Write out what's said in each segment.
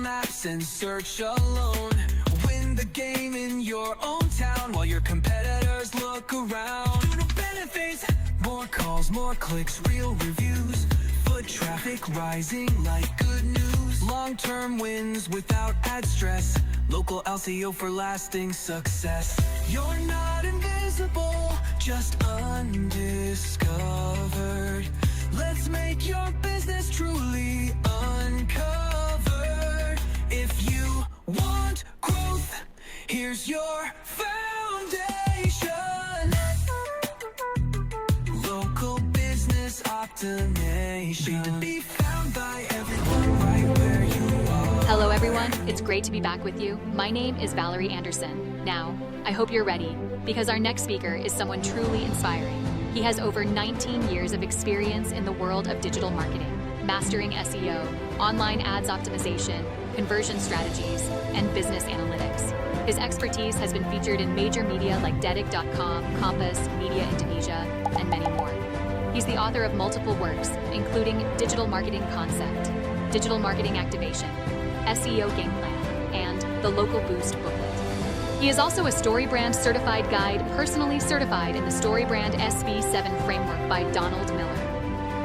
Maps and search alone. Win the game in your own town while your competitors look around. No benefits, more calls, more clicks, real reviews. Foot traffic rising like good news. Long-term wins without ad stress. Local LCO for lasting success. You're not invisible, just undiscovered. Let's make your business truly uncovered. If you want growth, here's your foundation. Local business optimization. Be found by everyone right where you are. Hello everyone, it's great to be back with you. My name is Valerie Anderson. Now, I hope you're ready, because our next speaker is someone truly inspiring. He has over 19 years of experience in the world of digital marketing, mastering SEO, online ads optimization, conversion strategies, and business analytics. His expertise has been featured in major media like Detik.com, Compass, Media Indonesia, and many more. He's the author of multiple works, including Digital Marketing Concept, Digital Marketing Activation, SEO Game Plan, and the Local Boost booklet. He is also a StoryBrand certified guide, personally certified in the StoryBrand SV7 framework by Donald Miller.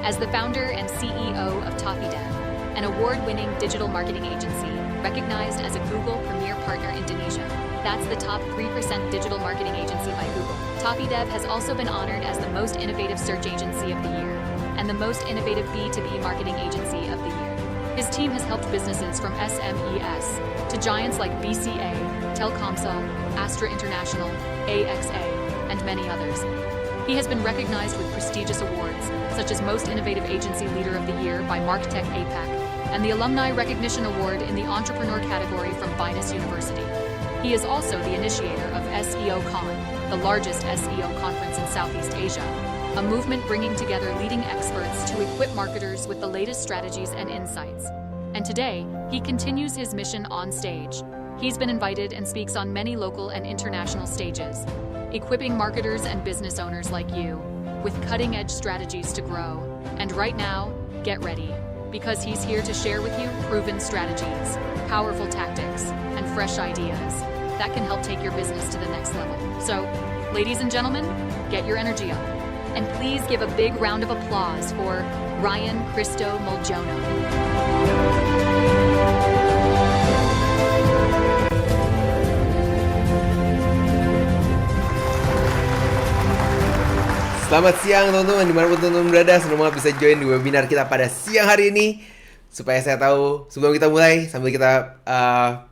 As the founder and CEO of ToffeeDev, an award-winning digital marketing agency recognized as a Google Premier Partner Indonesia. That's the top 3% digital marketing agency by Google. ToffeeDev has also been honored as the most innovative search agency of the year and the most innovative B2B marketing agency of the year. His team has helped businesses from SMEs to giants like BCA, Telkomsel, Astra International, AXA, and many others. He has been recognized with prestigious awards, such as Most Innovative Agency Leader of the Year by MarkTech APAC, and the Alumni Recognition Award in the Entrepreneur category from Binus University. He is also the initiator of SEOCon, the largest SEO conference in Southeast Asia, a movement bringing together leading experts to equip marketers with the latest strategies and insights. And today, he continues his mission on stage. He's been invited and speaks on many local and international stages, equipping marketers and business owners like you with cutting-edge strategies to grow. And right now, get ready, because he's here to share with you proven strategies, powerful tactics, and fresh ideas that can help take your business to the next level. So, ladies and gentlemen, get your energy up. And please give a big round of applause for Ryan Cristo Muljono. Selamat siang teman-teman, dimanapun teman-teman berada, semua bisa join di webinar kita pada siang hari ini. Supaya saya tahu, sebelum kita mulai, sambil kita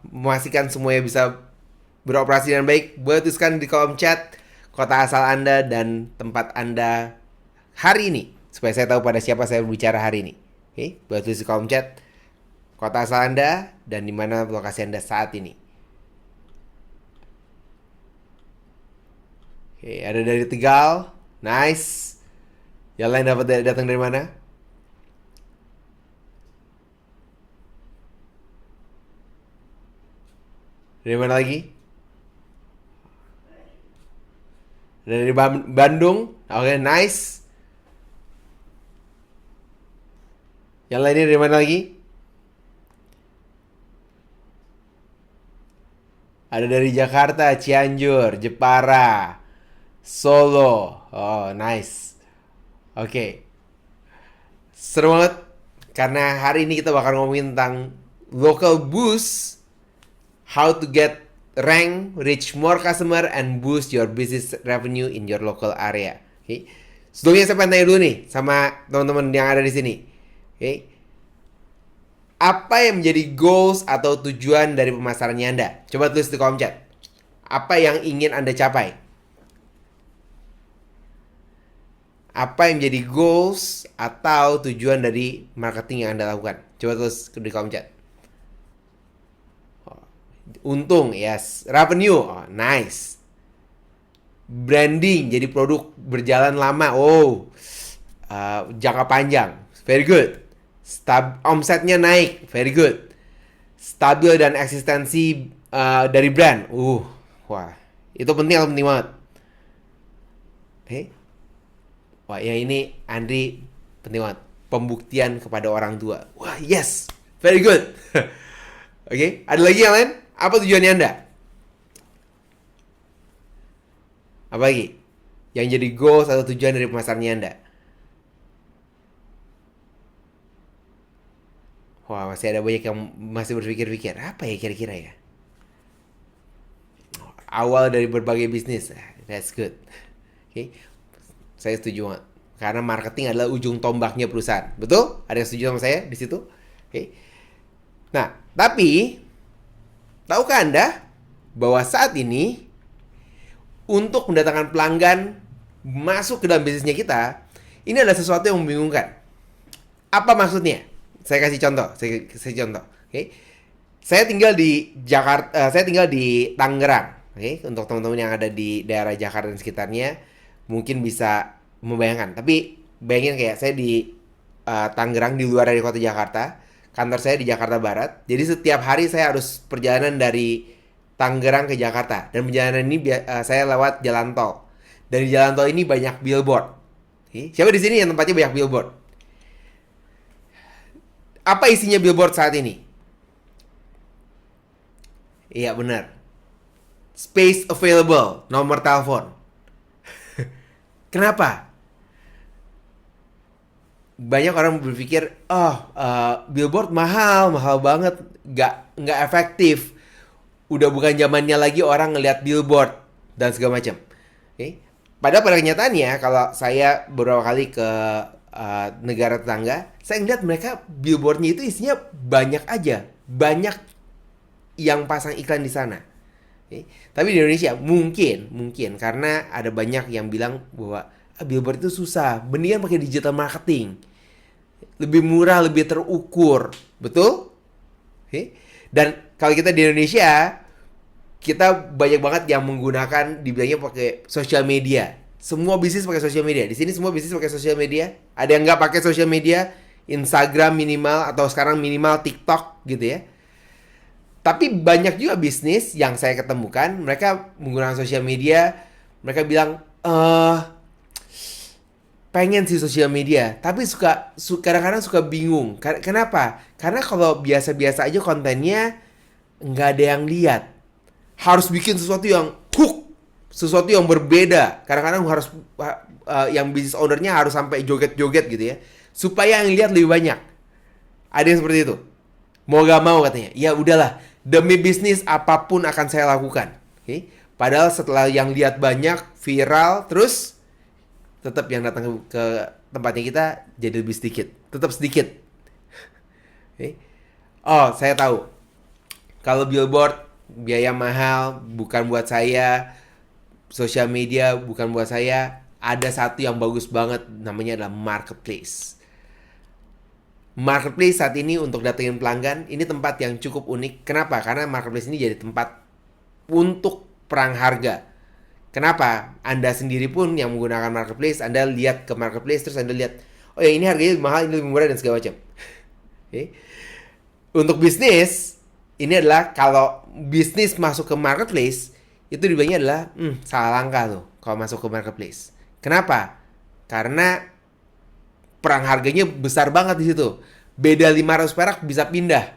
memastikan semuanya bisa beroperasi dengan baik, boleh tuliskan di kolom chat kota asal Anda dan tempat Anda hari ini, supaya saya tahu pada siapa saya berbicara hari ini. Oke, boleh tulis di kolom chat kota asal Anda dan di mana lokasi Anda saat ini. Oke, ada dari Tegal. Nice. Yang lain datang dari mana? Dari mana lagi? Dari Bandung. Oke, nice. Yang lainnya dari mana lagi? Ada dari Jakarta, Cianjur, Jepara, Solo. Oh, nice. Oke. Seru banget karena hari ini kita bakal ngomongin tentang local boost, how to get rank, reach more customer, and boost your business revenue in your local area. Oke. Sebelumnya saya pengen tanya dulu nih sama teman-teman yang ada di sini. Oke. Apa yang menjadi goals atau tujuan dari pemasarannya Anda? Coba tulis di kolom chat. Apa yang ingin Anda capai? Apa yang menjadi goals atau tujuan dari marketing yang Anda lakukan? Coba tulis di kolom chat. Untung, yes. Revenue, oh, nice. Branding, jadi produk berjalan lama. Oh, jangka panjang. Very good. Omsetnya naik. Very good. Stabil dan eksistensi dari brand. Wah, itu penting atau penting banget? Oke. Wah, yang ini Andri penting banget. Pembuktian kepada orang tua. Wah, yes. Very good. Oke, ada lagi yang lain? Apa tujuannya Anda? Apa lagi? Yang jadi goals atau tujuan dari pemasarannya Anda? Wah, masih ada banyak yang masih berpikir-pikir. Apa ya kira-kira ya? Awal dari berbagai bisnis. That's good. Oke. Saya setuju banget. Karena marketing adalah ujung tombaknya perusahaan. Betul? Ada yang setuju sama saya di situ? Oke. Nah, tapi tahukah Anda bahwa saat ini untuk mendatangkan pelanggan masuk ke dalam bisnisnya kita, ini adalah sesuatu yang membingungkan. Apa maksudnya? Saya kasih contoh. Oke. Saya tinggal di Jakarta, saya tinggal di Tangerang. Oke, untuk teman-teman yang ada di daerah Jakarta dan sekitarnya mungkin bisa membayangkan. Tapi bayangin kayak saya di Tangerang, di luar dari kota Jakarta. Kantor saya di Jakarta Barat. Jadi setiap hari saya harus perjalanan dari Tangerang ke Jakarta. Dan perjalanan ini saya lewat jalan tol. Dari jalan tol ini banyak billboard. Oke. Siapa di sini yang tempatnya banyak billboard? Apa isinya billboard saat ini? Iya benar. Space available, nomor telepon. Kenapa? Banyak orang berpikir, billboard mahal banget, nggak efektif. Udah bukan zamannya lagi orang ngelihat billboard dan segala macam. Okay? Padahal pada kenyataannya, kalau saya beberapa kali ke negara tetangga, saya ngeliat mereka billboardnya itu isinya banyak aja, banyak yang pasang iklan di sana. Okay. Tapi di Indonesia mungkin karena ada banyak yang bilang bahwa billboard itu susah, mendingan pakai digital marketing, lebih murah, lebih terukur, betul? Okay. Dan kalau kita di Indonesia, kita banyak banget yang menggunakan, dibilangnya pakai sosial media. Semua bisnis pakai sosial media. Di sini semua bisnis pakai sosial media. Ada yang nggak pakai sosial media, Instagram minimal atau sekarang minimal TikTok gitu ya. Tapi banyak juga bisnis yang saya ketemukan, mereka menggunakan sosial media, mereka bilang, pengen sih sosial media, tapi kadang-kadang suka bingung. Kenapa? Karena kalau biasa-biasa aja kontennya, nggak ada yang lihat. Harus bikin sesuatu yang hook, sesuatu yang berbeda. Kadang-kadang harus, yang business ownernya harus sampai joget-joget gitu ya, supaya yang lihat lebih banyak. Ada yang seperti itu. Mau gak mau katanya, ya udahlah. Demi bisnis apapun akan saya lakukan. Okay? Padahal setelah yang lihat banyak, viral, terus tetap yang datang ke tempatnya kita jadi lebih sedikit. Tetap sedikit. Okay? Oh, saya tahu. Kalau billboard biaya mahal, bukan buat saya. Sosial media bukan buat saya. Ada satu yang bagus banget, namanya adalah marketplace. Marketplace saat ini untuk datengin pelanggan, ini tempat yang cukup unik. Kenapa? Karena marketplace ini jadi tempat untuk perang harga. Kenapa? Anda sendiri pun yang menggunakan marketplace, Anda lihat ke marketplace, terus Anda lihat, oh ya ini harganya lebih mahal, ini lebih murah, dan segala macam. Okay. Untuk bisnis, ini adalah kalau bisnis masuk ke marketplace, itu dibilangnya adalah, salah langkah tuh kalau masuk ke marketplace. Kenapa? Karena perang harganya besar banget di situ. Beda 500 perak bisa pindah.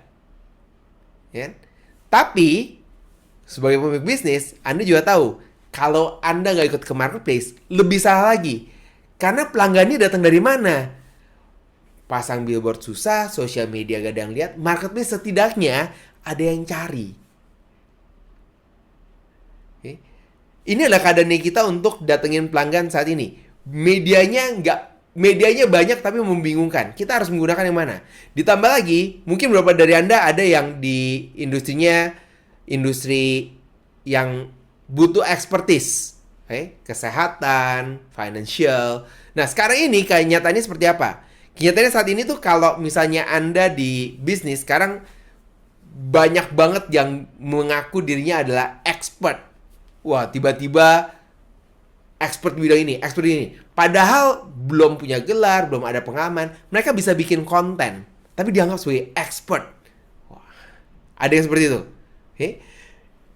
Ya. Tapi sebagai pemilik bisnis, Anda juga tahu kalau Anda nggak ikut ke marketplace, lebih salah lagi. Karena pelanggannya datang dari mana? Pasang billboard susah, sosial media gak ada yang lihat, marketplace setidaknya ada yang cari. Okay. Ini adalah keadaannya kita untuk datengin pelanggan saat ini. Medianya banyak tapi membingungkan. Kita harus menggunakan yang mana? Ditambah lagi, mungkin beberapa dari Anda ada yang di industri yang butuh expertise. Okay? Kesehatan, financial. Nah, sekarang ini kenyataannya seperti apa? Kenyataannya saat ini tuh kalau misalnya Anda di bisnis, sekarang banyak banget yang mengaku dirinya adalah expert. Wah, tiba-tiba expert di bidang ini, expert ini. Padahal belum punya gelar, belum ada pengalaman. Mereka bisa bikin konten, tapi dianggap sebagai expert. Wah, ada yang seperti itu. Okay?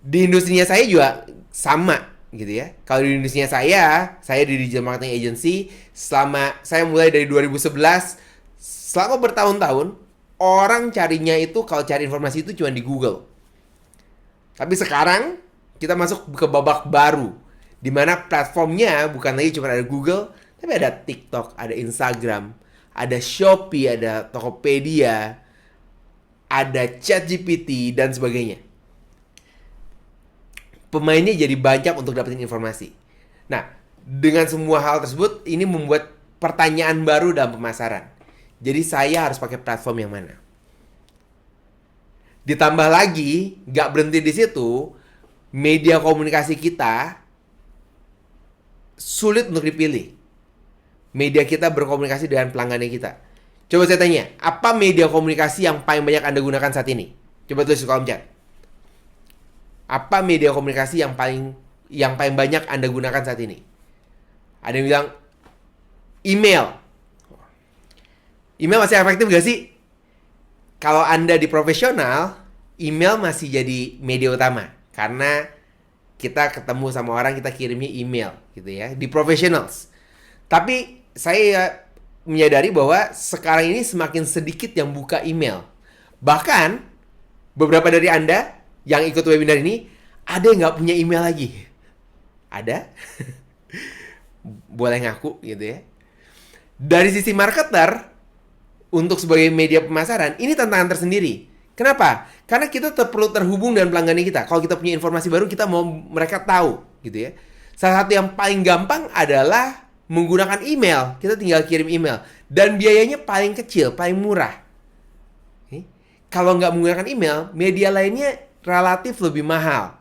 Di industrinya saya juga sama, gitu ya. Kalau di industrinya saya di digital marketing agency. Saya mulai dari 2011, selama bertahun-tahun, orang carinya itu, kalau cari informasi itu cuma di Google. Tapi sekarang kita masuk ke babak baru, di mana platformnya bukan lagi cuma ada Google, tapi ada TikTok, ada Instagram, ada Shopee, ada Tokopedia, ada ChatGPT, dan sebagainya. Pemainnya jadi banyak untuk dapetin informasi. Nah, dengan semua hal tersebut, ini membuat pertanyaan baru dalam pemasaran. Jadi saya harus pakai platform yang mana? Ditambah lagi, nggak berhenti di situ, media komunikasi kita sulit untuk dipilih. Media kita berkomunikasi dengan pelanggannya kita. Coba saya tanya, apa media komunikasi yang paling banyak Anda gunakan saat ini? Coba tulis di kolom chat. Apa media komunikasi yang paling banyak Anda gunakan saat ini? Ada yang bilang email. Email masih efektif gak sih? Kalau Anda di profesional, email masih jadi media utama. Karena kita ketemu sama orang, kita kirimnya email gitu ya, di professionals. Tapi saya menyadari bahwa sekarang ini semakin sedikit yang buka email. Bahkan beberapa dari Anda yang ikut webinar ini, ada yang nggak punya email lagi. Ada? Boleh ngaku gitu ya. Dari sisi marketer, untuk sebagai media pemasaran, ini tantangan tersendiri. Kenapa? Karena kita perlu terhubung dengan pelanggan kita. Kalau kita punya informasi baru, kita mau mereka tahu gitu ya. Salah satu yang paling gampang adalah menggunakan email. Kita tinggal kirim email. Dan biayanya paling kecil, paling murah. Kalau nggak menggunakan email, media lainnya relatif lebih mahal.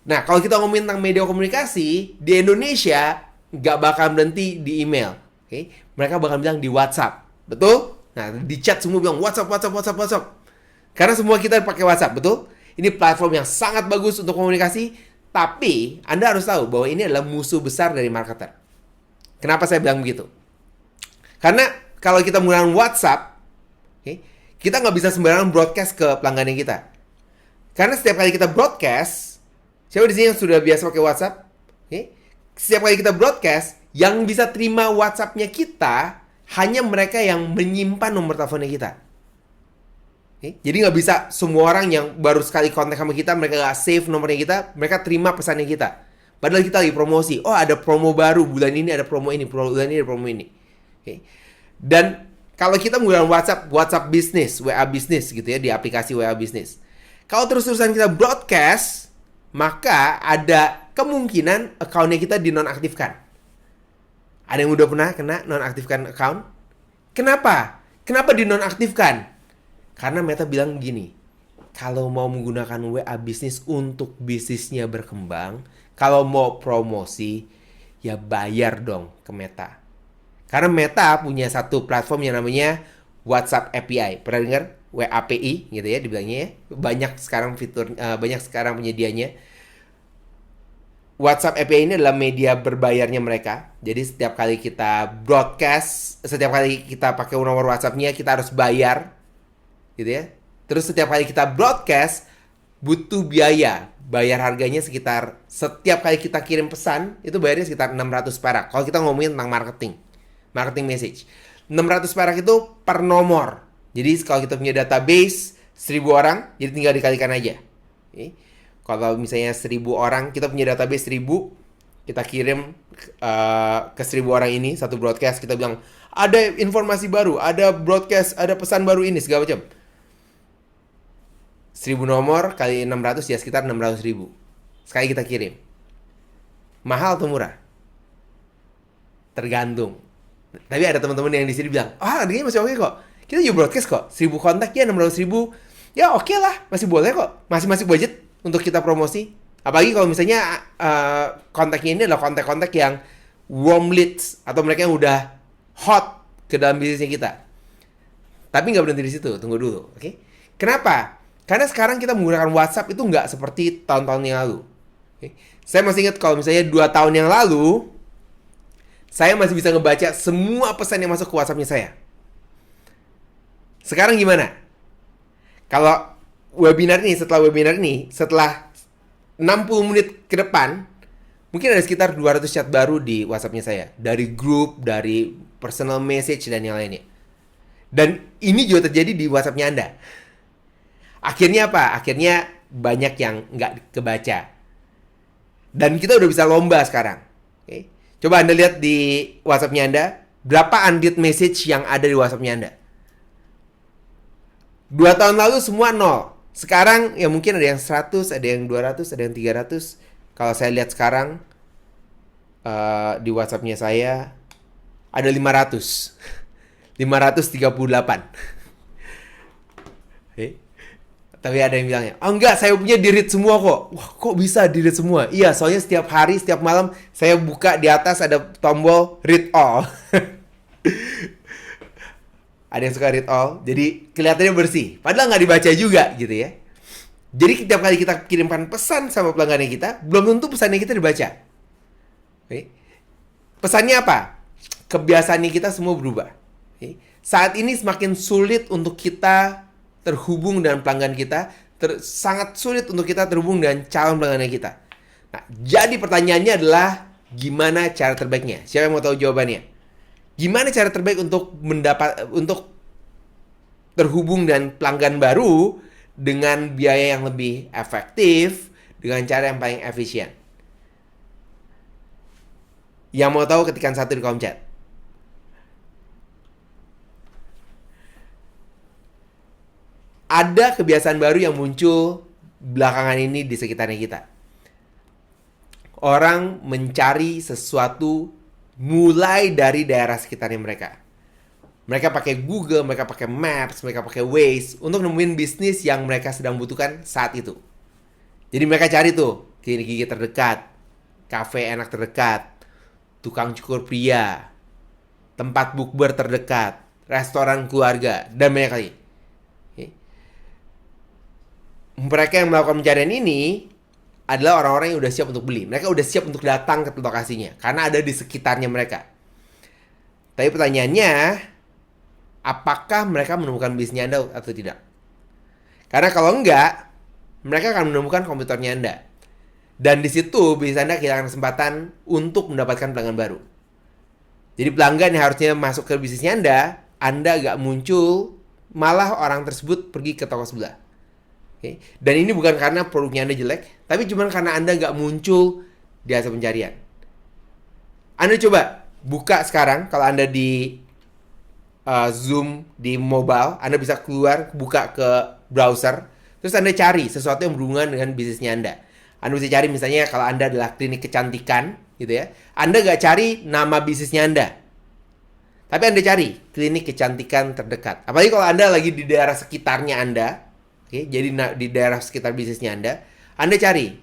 Nah, kalau kita ngomongin tentang media komunikasi, di Indonesia nggak bakal berhenti di email. Mereka bakal bilang di WhatsApp. Betul? Nah, di chat semua bilang WhatsApp. Karena semua kita pakai WhatsApp, betul? Ini platform yang sangat bagus untuk komunikasi, tapi Anda harus tahu bahwa ini adalah musuh besar dari marketer. Kenapa saya bilang begitu? Karena kalau kita menggunakan WhatsApp, kita nggak bisa sembarangan broadcast ke pelanggan kita. Karena setiap kali kita broadcast, siapa di sini yang sudah biasa pakai WhatsApp? Setiap kali kita broadcast, yang bisa terima WhatsApp-nya kita hanya mereka yang menyimpan nomor teleponnya kita. Jadi nggak bisa semua orang yang baru sekali kontak sama kita, mereka nggak save nomornya kita, mereka terima pesannya kita. Padahal kita lagi promosi. Oh, ada promo baru, bulan ini ada promo ini, bulan ini ada promo ini. Dan kalau kita menggunakan WhatsApp Business, WA Business gitu ya, di aplikasi WA Business. Kalau terus-terusan kita broadcast, maka ada kemungkinan account-nya kita dinonaktifkan. Ada yang udah pernah kena nonaktifkan account? Kenapa? Kenapa dinonaktifkan? Karena Meta bilang gini, kalau mau menggunakan WA Business untuk bisnisnya berkembang, kalau mau promosi, ya bayar dong ke Meta. Karena Meta punya satu platform yang namanya WhatsApp API. Pernah dengar? WAPI gitu ya dibilangnya ya. Banyak sekarang penyedianya. WhatsApp API ini adalah media berbayarnya mereka. Jadi setiap kali kita broadcast, setiap kali kita pakai nomor WhatsApp-nya, kita harus bayar. Gitu ya. Terus setiap kali kita broadcast, butuh biaya. Bayar harganya sekitar, setiap kali kita kirim pesan, itu bayarnya sekitar 600 perak. Kalau kita ngomongin tentang marketing message. 600 perak itu per nomor. Jadi kalau kita punya database 1000 orang, jadi tinggal dikalikan aja. Kalau misalnya 1000 orang, kita punya database 1000, kita kirim ke 1000 orang ini, satu broadcast, kita bilang, ada informasi baru, ada broadcast, ada pesan baru ini, segala macam. 1000 nomor kali 600 ya sekitar 600.000. Sekali kita kirim. Mahal atau murah? Tergantung. Tapi ada teman-teman yang di sini bilang, harganya masih oke kok. Kita juga broadcast kok. 1000 kontak ya 600.000. Ya oke lah, masih boleh kok. Masih budget untuk kita promosi. Apalagi kalau misalnya kontaknya ini adalah kontak-kontak yang warm leads atau mereka yang udah hot ke dalam bisnisnya kita. Tapi nggak berhenti di situ, tunggu dulu, oke? Kenapa? Karena sekarang kita menggunakan WhatsApp itu nggak seperti tahun-tahun yang lalu. Saya masih ingat kalau misalnya 2 tahun yang lalu, saya masih bisa ngebaca semua pesan yang masuk ke WhatsApp-nya saya. Sekarang gimana? Kalau setelah webinar ini, setelah 60 menit ke depan, mungkin ada sekitar 200 chat baru di WhatsApp-nya saya. Dari grup, dari personal message, dan yang lainnya. Dan ini juga terjadi di WhatsApp-nya Anda. Akhirnya apa? Akhirnya banyak yang nggak kebaca. Dan kita udah bisa lomba sekarang. Oke. Coba Anda lihat di WhatsApp-nya Anda, berapa unread message yang ada di WhatsApp-nya Anda. 2 tahun lalu semua 0. Sekarang ya mungkin ada yang 100, ada yang 200, ada yang 300. Kalau saya lihat sekarang di WhatsApp-nya saya ada 500. 538. Oke. Tapi ada yang bilangnya, oh enggak, saya punya di-read semua kok. Wah, kok bisa di-read semua? Iya, soalnya setiap hari, setiap malam, saya buka di atas ada tombol read all. Ada yang suka read all, jadi kelihatannya bersih. Padahal nggak dibaca juga, gitu ya. Jadi setiap kali kita kirimkan pesan sama pelanggannya kita, belum tentu pesannya kita dibaca. Oke. Pesannya apa? Kebiasaan kita semua berubah. Oke. Saat ini semakin sulit untuk kita terhubung dengan pelanggan kita, sangat sulit untuk kita terhubung dengan calon pelanggan kita. Nah, jadi pertanyaannya adalah gimana cara terbaiknya? Siapa yang mau tahu jawabannya? Gimana cara terbaik untuk terhubung dengan pelanggan baru dengan biaya yang lebih efektif, dengan cara yang paling efisien? Yang mau tahu ketikan 1 di kolom chat. Ada kebiasaan baru yang muncul belakangan ini di sekitarnya kita. Orang mencari sesuatu mulai dari daerah sekitarnya mereka. Mereka pakai Google, mereka pakai Maps, mereka pakai Waze untuk nemuin bisnis yang mereka sedang butuhkan saat itu. Jadi mereka cari tuh klinik gigi terdekat, kafe enak terdekat, tukang cukur pria, tempat bukber terdekat, restoran keluarga, dan banyak lagi. Mereka yang melakukan pencarian ini adalah orang-orang yang udah siap untuk beli. Mereka udah siap untuk datang ke lokasinya karena ada di sekitarnya mereka. Tapi pertanyaannya, apakah mereka menemukan bisnisnya Anda atau tidak? Karena kalau enggak, mereka akan menemukan komputernya Anda. Dan di situ bisnis Anda kehilangan kesempatan untuk mendapatkan pelanggan baru. Jadi pelanggan yang harusnya masuk ke bisnisnya Anda nggak muncul, malah orang tersebut pergi ke toko sebelah. Okay. Dan ini bukan karena produknya Anda jelek, tapi cuma karena Anda nggak muncul di hasil pencarian. Anda coba buka sekarang, kalau Anda di Zoom di mobile, Anda bisa keluar, buka ke browser, terus Anda cari sesuatu yang berhubungan dengan bisnisnya Anda. Anda bisa cari misalnya kalau Anda adalah klinik kecantikan, gitu ya. Anda nggak cari nama bisnisnya Anda, tapi Anda cari klinik kecantikan terdekat. Apalagi kalau Anda lagi di daerah sekitarnya Anda. Oke, jadi di daerah sekitar bisnisnya Anda cari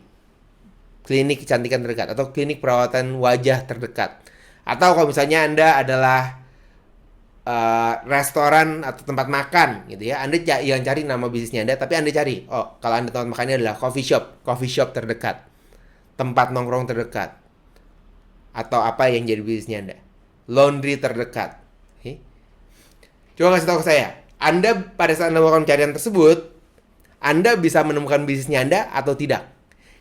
klinik kecantikan terdekat atau klinik perawatan wajah terdekat. Atau kalau misalnya Anda adalah restoran atau tempat makan gitu ya, Anda yang cari nama bisnisnya Anda, tapi Anda cari, oh kalau Anda tempat makannya adalah coffee shop terdekat, tempat nongkrong terdekat, atau apa yang jadi bisnisnya Anda, laundry terdekat. Oke. Coba kasih tahu ke saya, Anda pada saat melakukan pencarian tersebut, Anda bisa menemukan bisnisnya Anda atau tidak?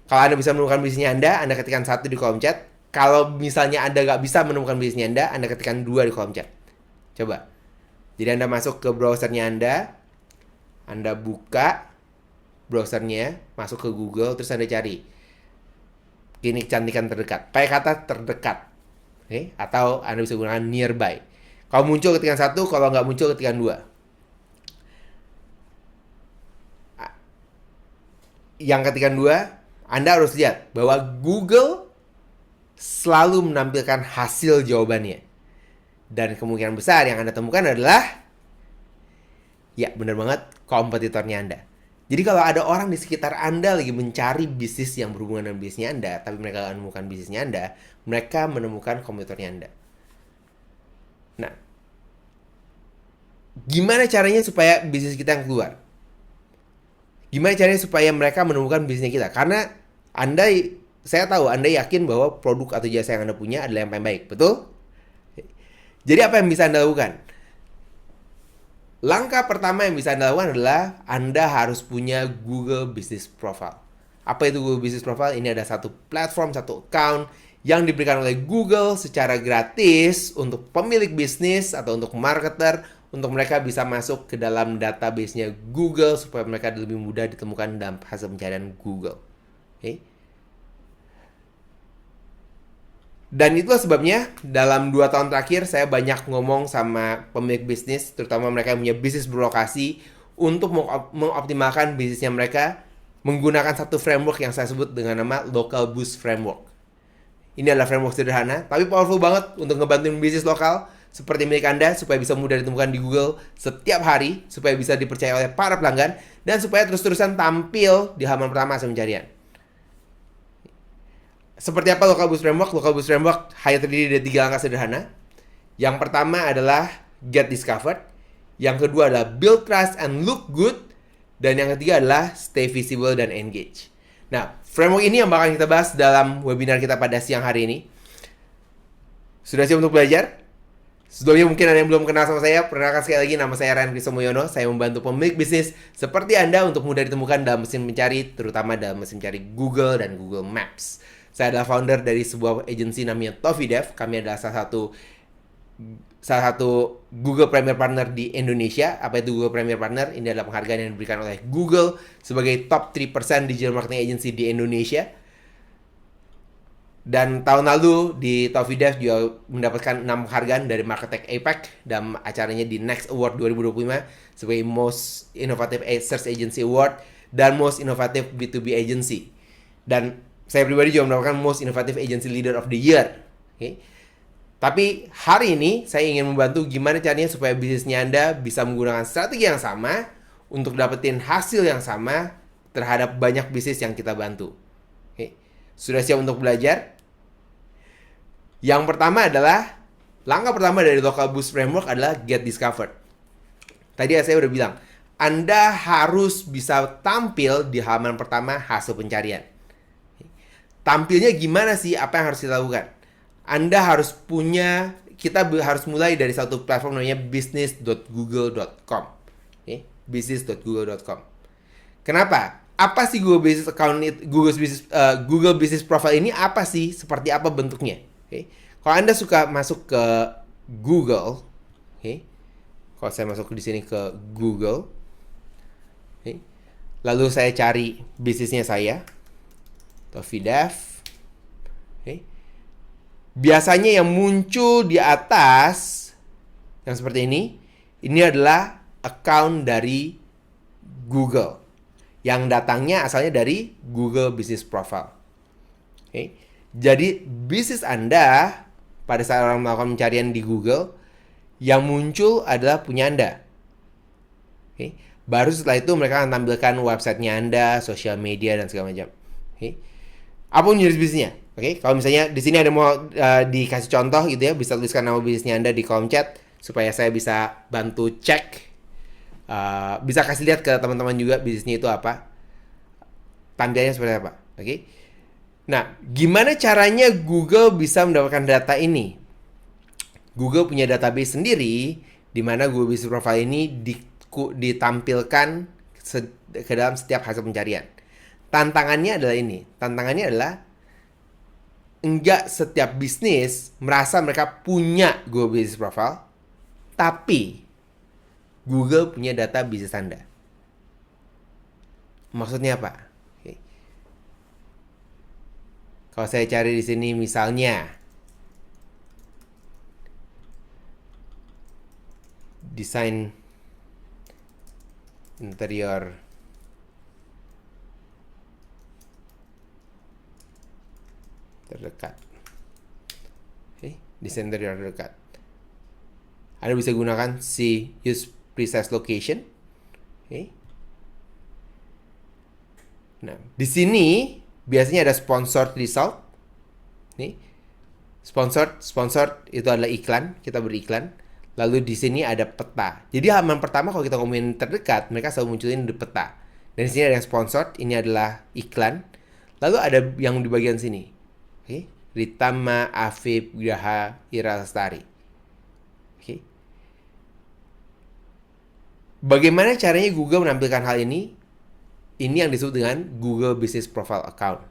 Kalau Anda bisa menemukan bisnisnya Anda ketikkan 1 di kolom chat. Kalau misalnya Anda nggak bisa menemukan bisnisnya Anda ketikkan 2 di kolom chat. Coba. Jadi Anda masuk ke browsernya Anda buka browsernya, masuk ke Google, terus Anda cari klinik kecantikan terdekat. Pakai kata terdekat. Oke? Atau Anda bisa gunakan nearby. Kalau muncul ketikkan 1, kalau nggak muncul ketikkan 2. Yang ketikan 2, Anda harus lihat bahwa Google selalu menampilkan hasil jawabannya. Dan kemungkinan besar yang Anda temukan adalah, ya benar banget, kompetitornya Anda. Jadi kalau ada orang di sekitar Anda lagi mencari bisnis yang berhubungan dengan bisnisnya Anda, tapi mereka nggak menemukan bisnisnya Anda, mereka menemukan kompetitornya Anda. Nah, gimana caranya supaya bisnis kita yang keluar? Gimana caranya supaya mereka menemukan bisnisnya kita? Karena saya tahu Anda yakin bahwa produk atau jasa yang Anda punya adalah yang paling baik, betul? Jadi apa yang bisa Anda lakukan? Langkah pertama yang bisa Anda lakukan adalah Anda harus punya Google Business Profile. Apa itu Google Business Profile? Ini ada satu platform, satu account yang diberikan oleh Google secara gratis untuk pemilik bisnis atau untuk marketer untuk mereka bisa masuk ke dalam database-nya Google supaya mereka lebih mudah ditemukan dalam hasil pencarian Google. Oke. Dan itulah sebabnya dalam 2 tahun terakhir saya banyak ngomong sama pemilik bisnis, terutama mereka yang punya bisnis berlokasi, untuk mengoptimalkan bisnisnya mereka menggunakan satu framework yang saya sebut dengan nama Local Boost Framework. Ini adalah framework sederhana, tapi powerful banget untuk ngebantuin bisnis lokal seperti milik Anda supaya bisa mudah ditemukan di Google setiap hari, supaya bisa dipercaya oleh para pelanggan, dan supaya terus-terusan tampil di halaman pertama hasil pencarian. Seperti apa Local Boost Framework? Local Boost Framework hanya terdiri dari 3 langkah sederhana. Yang pertama adalah Get Discovered. Yang kedua adalah Build Trust and Look Good. Dan yang ketiga adalah Stay Visible dan Engage. Nah, framework ini yang bakal kita bahas dalam webinar kita pada siang hari ini. Sudah siap untuk belajar? Sebelumnya mungkin ada yang belum kenal sama saya. Perkenalkan sekali lagi, nama saya Ryan Kristomoyono. Saya membantu pemilik bisnis seperti Anda untuk mudah ditemukan dalam mesin pencari, terutama dalam mesin pencari Google dan Google Maps. Saya adalah founder dari sebuah agensi namanya ToffeeDev. Kami adalah salah satu Google Premier Partner di Indonesia. Apa itu Google Premier Partner? Ini adalah penghargaan yang diberikan oleh Google sebagai top 3% digital marketing agency di Indonesia. Dan tahun lalu di ToffeeDev juga mendapatkan 6 penghargaan dari Marketek APAC dalam acaranya di Next Award 2025 sebagai Most Innovative Search Agency Award dan Most Innovative B2B Agency. Dan saya pribadi juga mendapatkan Most Innovative Agency Leader of the Year. Okay. Tapi hari ini saya ingin membantu gimana caranya supaya bisnisnya Anda bisa menggunakan strategi yang sama untuk dapetin hasil yang sama terhadap banyak bisnis yang kita bantu. Okay. Sudah siap untuk belajar? Yang pertama adalah, langkah pertama dari Local Boost Framework adalah Get Discovered. Tadi saya udah bilang, Anda harus bisa tampil di halaman pertama hasil pencarian. Tampilnya gimana sih? Apa yang harus kita lakukan? Anda harus kita harus mulai dari satu platform namanya business.google.com. Okay? Business.google.com. Kenapa? Apa sih Google Business Account, Google Business Profile ini apa sih? Seperti apa bentuknya? Okay? Kalau Anda suka masuk ke Google, okay? Kalau saya masuk di sini ke Google, okay? Lalu saya cari bisnisnya saya, ToffeeDev. Okay. Biasanya yang muncul di atas yang seperti ini adalah account dari Google yang datangnya asalnya dari Google Business Profile. Okay. Jadi bisnis Anda pada saat orang melakukan pencarian di Google, yang muncul adalah punya Anda. Okay. Baru setelah itu mereka akan tampilkan websitenya Anda, sosial media dan segala macam. Okay. Apapun jenis bisnisnya, oke? Kalau misalnya di sini ada mau dikasih contoh gitu ya, bisa tuliskan nama bisnisnya Anda di kolom chat supaya saya bisa bantu cek, bisa kasih lihat ke teman-teman juga bisnisnya itu apa, tampilannya seperti apa, oke? Nah, gimana caranya Google bisa mendapatkan data ini? Google punya database sendiri di mana Google Business Profile ini ditampilkan ke dalam setiap hasil pencarian. Tantangannya adalah ini. Tantangannya adalah enggak setiap bisnis merasa mereka punya Google Business Profile, tapi Google punya data bisnis Anda. Maksudnya apa? Oke. Kalau saya cari di sini misalnya desain interior terdekat. Oke, desain interior terdekat. Anda bisa gunakan use precise location. Oke. Nah, di sini biasanya ada sponsored result. Nih. Sponsored itu adalah iklan, kita beriklan. Lalu di sini ada peta. Jadi halaman pertama kalau kita ngomongin terdekat, mereka selalu munculin di peta. Dan di sini ada yang sponsored, ini adalah iklan. Lalu ada yang di bagian sini. Okay. Ritama Afif Graha Ira Lestari. Okay. Bagaimana caranya Google menampilkan hal ini? Ini yang disebut dengan Google Business Profile Account.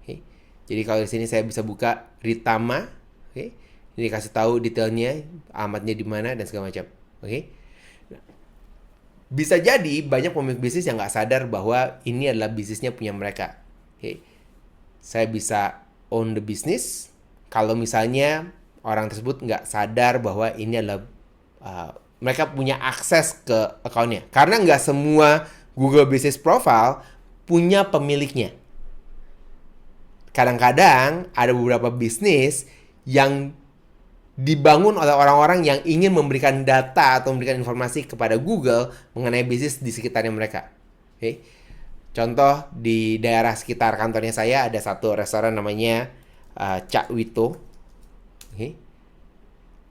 Okay. Jadi kalau di sini saya bisa buka Ritama. Okay. Ini kasih tahu detailnya, alamatnya di mana dan segala macam. Okay. Bisa jadi banyak pemilik bisnis yang nggak sadar bahwa ini adalah bisnisnya punya mereka. Oke. Saya bisa own the business kalau misalnya orang tersebut nggak sadar bahwa ini adalah mereka punya akses ke account-nya. Karena nggak semua Google Business Profile punya pemiliknya. Kadang-kadang ada beberapa bisnis yang dibangun oleh orang-orang yang ingin memberikan data atau memberikan informasi kepada Google mengenai bisnis di sekitarnya mereka. Oke. Contoh, di daerah sekitar kantornya saya ada satu restoran namanya Cak Wito. Oke.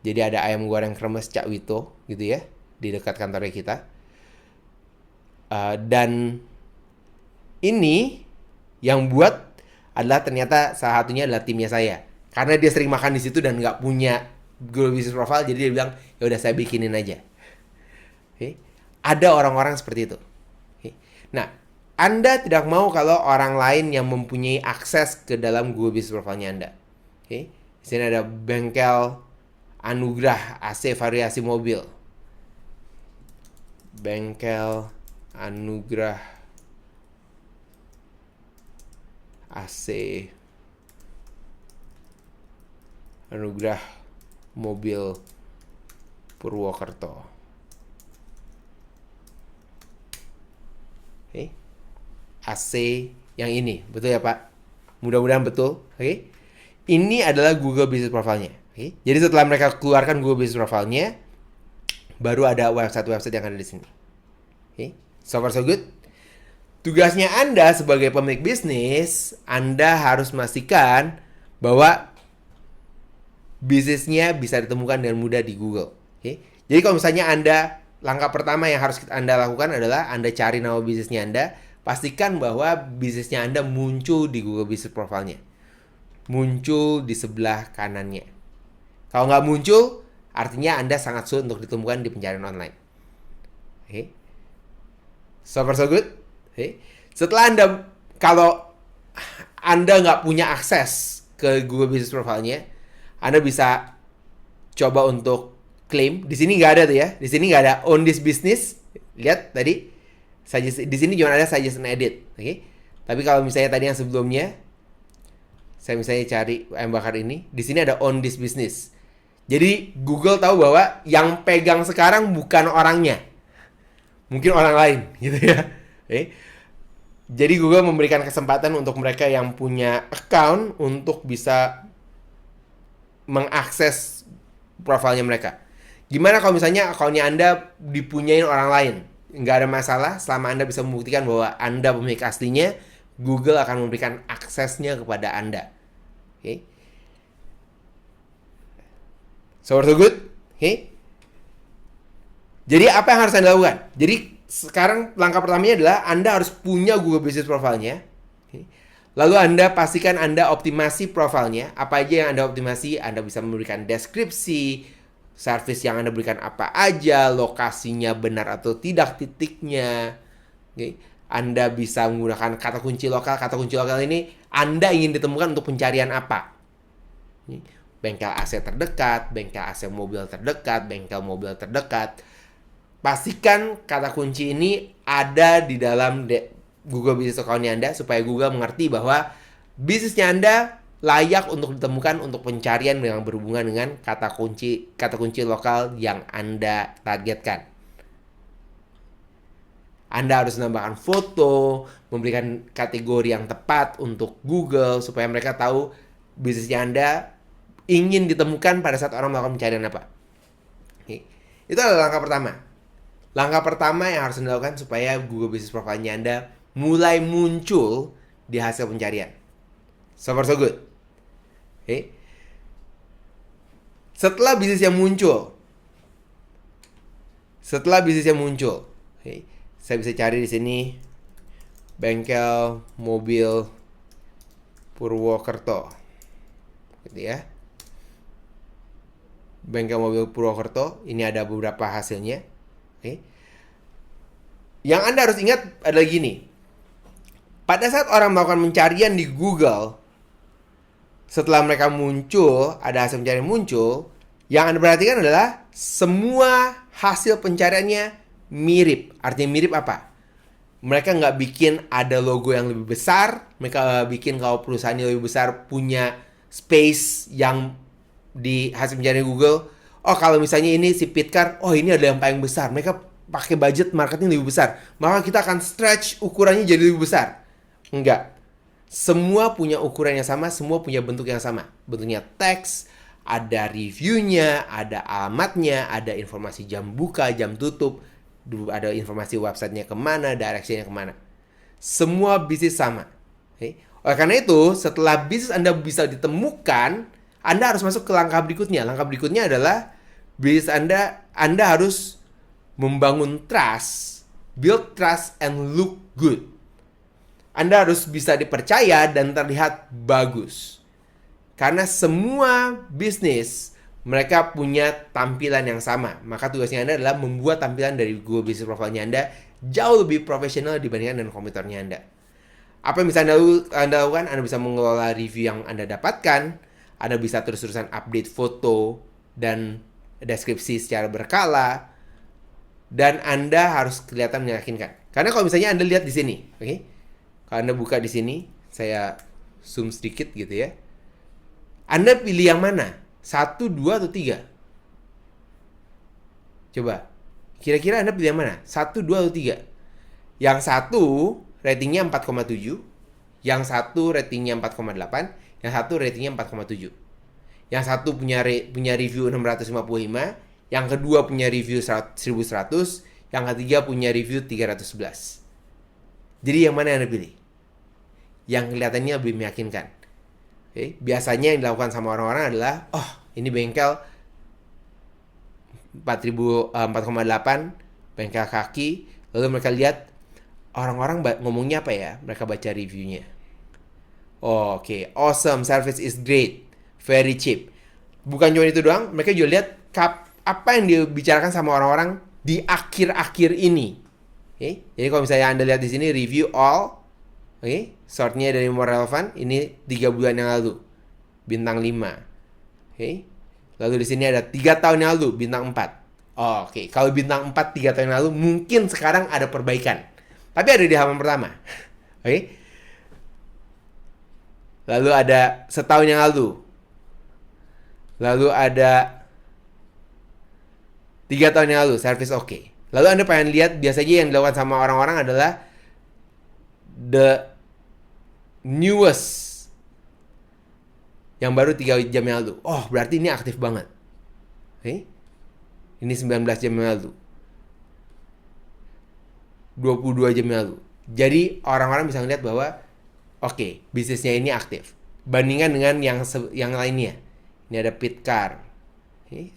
Jadi ada ayam goreng kremes Cak Wito gitu ya, di dekat kantornya kita. Dan ini yang buat adalah ternyata salah satunya adalah timnya saya. Karena dia sering makan di situ dan nggak punya Google Business Profile, jadi dia bilang, ya udah saya bikinin aja. Oke. Ada orang-orang seperti itu. Oke. Nah, Anda tidak mau kalau orang lain yang mempunyai akses ke dalam Google Business Profile-nya Anda. Oke. Di sini ada bengkel Anugrah AC variasi mobil. Bengkel Anugrah AC Anugrah mobil Purwokerto. Oke. AC yang ini, betul ya Pak? Mudah-mudahan betul. Oke. Ini adalah Google Business Profile-nya. Oke. Jadi setelah mereka keluarkan Google Business Profile-nya, baru ada website-website yang ada di sini. Oke. So far so good. Tugasnya Anda sebagai pemilik bisnis, Anda harus memastikan bahwa bisnisnya bisa ditemukan dengan mudah di Google. Oke. Jadi kalau misalnya langkah pertama yang harus Anda lakukan adalah Anda cari nama bisnisnya Anda, pastikan bahwa bisnisnya Anda muncul di Google Business Profile-nya. Muncul di sebelah kanannya. Kalau nggak muncul, artinya Anda sangat sulit untuk ditemukan di pencarian online. Oke. So far so good. Oke. Setelah kalau Anda nggak punya akses ke Google Business Profile-nya, Anda bisa coba untuk klaim. Di sini nggak ada tuh ya. Di sini nggak ada own this business. Lihat tadi. Di sini cuma ada suggest and edit. Oke. Tapi kalau misalnya tadi yang sebelumnya, saya misalnya cari ayam bakar ini. Di sini ada own this business. Jadi Google tahu bahwa yang pegang sekarang bukan orangnya. Mungkin orang lain gitu ya. Oke. Jadi Google memberikan kesempatan untuk mereka yang punya account untuk bisa mengakses profilnya mereka. Gimana kalau misalnya akunnya Anda dipunyain orang lain? Nggak ada masalah selama Anda bisa membuktikan bahwa Anda pemilik aslinya, Google akan memberikan aksesnya kepada Anda. Oke. So far so good? Oke. Jadi apa yang harus Anda lakukan? Jadi sekarang langkah pertamanya adalah Anda harus punya Google Business Profile-nya. Oke. Lalu Anda pastikan Anda optimasi profilnya. Apa aja yang Anda optimasi? Anda bisa memberikan deskripsi, service yang Anda berikan apa aja, lokasinya benar atau tidak titiknya. Oke. Anda bisa menggunakan kata kunci lokal. Kata kunci lokal ini Anda ingin ditemukan untuk pencarian apa? Bengkel AC terdekat, bengkel AC mobil terdekat, bengkel mobil terdekat. Pastikan kata kunci ini ada di dalam Google Business Account Anda supaya Google mengerti bahwa bisnisnya Anda layak untuk ditemukan untuk pencarian yang berhubungan dengan kata kunci lokal yang Anda targetkan. Anda harus menambahkan foto, memberikan kategori yang tepat untuk Google supaya mereka tahu bisnisnya Anda ingin ditemukan pada saat orang melakukan pencarian apa. Oke. Itu adalah langkah pertama. Langkah pertama yang harus Anda lakukan supaya Google Business Profile-nya Anda mulai muncul di hasil pencarian. So far so good. Oke. Setelah bisnisnya muncul, oke, saya bisa cari di sini bengkel mobil Purwokerto, gitu ya. Bengkel mobil Purwokerto, ini ada beberapa hasilnya. Oke. Yang Anda harus ingat adalah gini. Pada saat orang melakukan pencarian di Google, setelah mereka muncul, ada hasil pencarian muncul, yang Anda perhatikan adalah semua hasil pencariannya mirip. Artinya mirip apa? Mereka nggak bikin ada logo yang lebih besar. Mereka bikin kalau perusahaan yang lebih besar punya space yang di hasil pencarian Google. Oh, kalau misalnya ini si Pitcar, oh ini ada yang paling besar. Mereka pakai budget marketing lebih besar. Maka kita akan stretch ukurannya jadi lebih besar. Enggak. Semua punya ukuran yang sama, semua punya bentuk yang sama. Bentuknya teks, ada reviewnya, ada alamatnya, ada informasi jam buka, jam tutup, ada informasi websitenya kemana, directionnya kemana. Semua bisnis sama. Okay? Oleh karena itu, setelah bisnis Anda bisa ditemukan, Anda harus masuk ke langkah berikutnya. Langkah berikutnya adalah bisnis Anda harus membangun trust, build trust and look good. Anda harus bisa dipercaya dan terlihat bagus. Karena semua bisnis mereka punya tampilan yang sama. Maka tugasnya Anda adalah membuat tampilan dari Google Business Profile-nya Anda jauh lebih profesional dibandingkan dengan komputernya Anda. Apa yang bisa Anda lakukan? Anda bisa mengelola review yang Anda dapatkan. Anda bisa terus-terusan update foto dan deskripsi secara berkala. Dan Anda harus kelihatan meyakinkan. Karena kalau misalnya Anda lihat di sini, oke? Kalau Anda buka di sini, saya zoom sedikit gitu ya. Anda pilih yang mana? 1, 2, atau 3? Coba. Kira-kira Anda pilih yang mana? 1, 2, atau 3? Yang satu ratingnya 4,7. Yang satu ratingnya 4,8. Yang satu ratingnya 4,7. Yang satu punya review 655. Yang kedua punya review 1100. Yang ketiga punya review 311. Jadi yang mana yang Anda pilih? Yang kelihatannya lebih meyakinkan. Okay. Biasanya yang dilakukan sama orang-orang adalah, oh ini bengkel 4,8, bengkel kaki. Lalu mereka lihat orang-orang ngomongnya apa ya? Mereka baca reviewnya. Oh, oke, awesome, service is great, very cheap. Bukan cuma itu doang, mereka juga lihat apa yang dibicarakan sama orang-orang di akhir-akhir ini. Okay. Jadi kalau misalnya Anda lihat di sini review all, oke, sortnya dari more relevant, ini 3 bulan yang lalu, bintang 5. Oke. Lalu di sini ada 3 tahun yang lalu, bintang 4. Oh, oke. Kalau bintang 4 3 tahun yang lalu, mungkin sekarang ada perbaikan. Tapi ada di halaman pertama. Oke. Lalu ada setahun yang lalu. Lalu ada 3 tahun yang lalu, service oke. Lalu Anda pengen lihat, biasanya yang dilakukan sama orang-orang adalah the newest, yang baru 3 jam yang lalu. Oh, berarti ini aktif banget. Okay. Ini 19 jam yang lalu, 22 jam yang lalu. Jadi orang-orang bisa melihat bahwa oke, bisnisnya ini aktif. Bandingkan dengan yang lainnya. Ini ada Pitcar. Okay.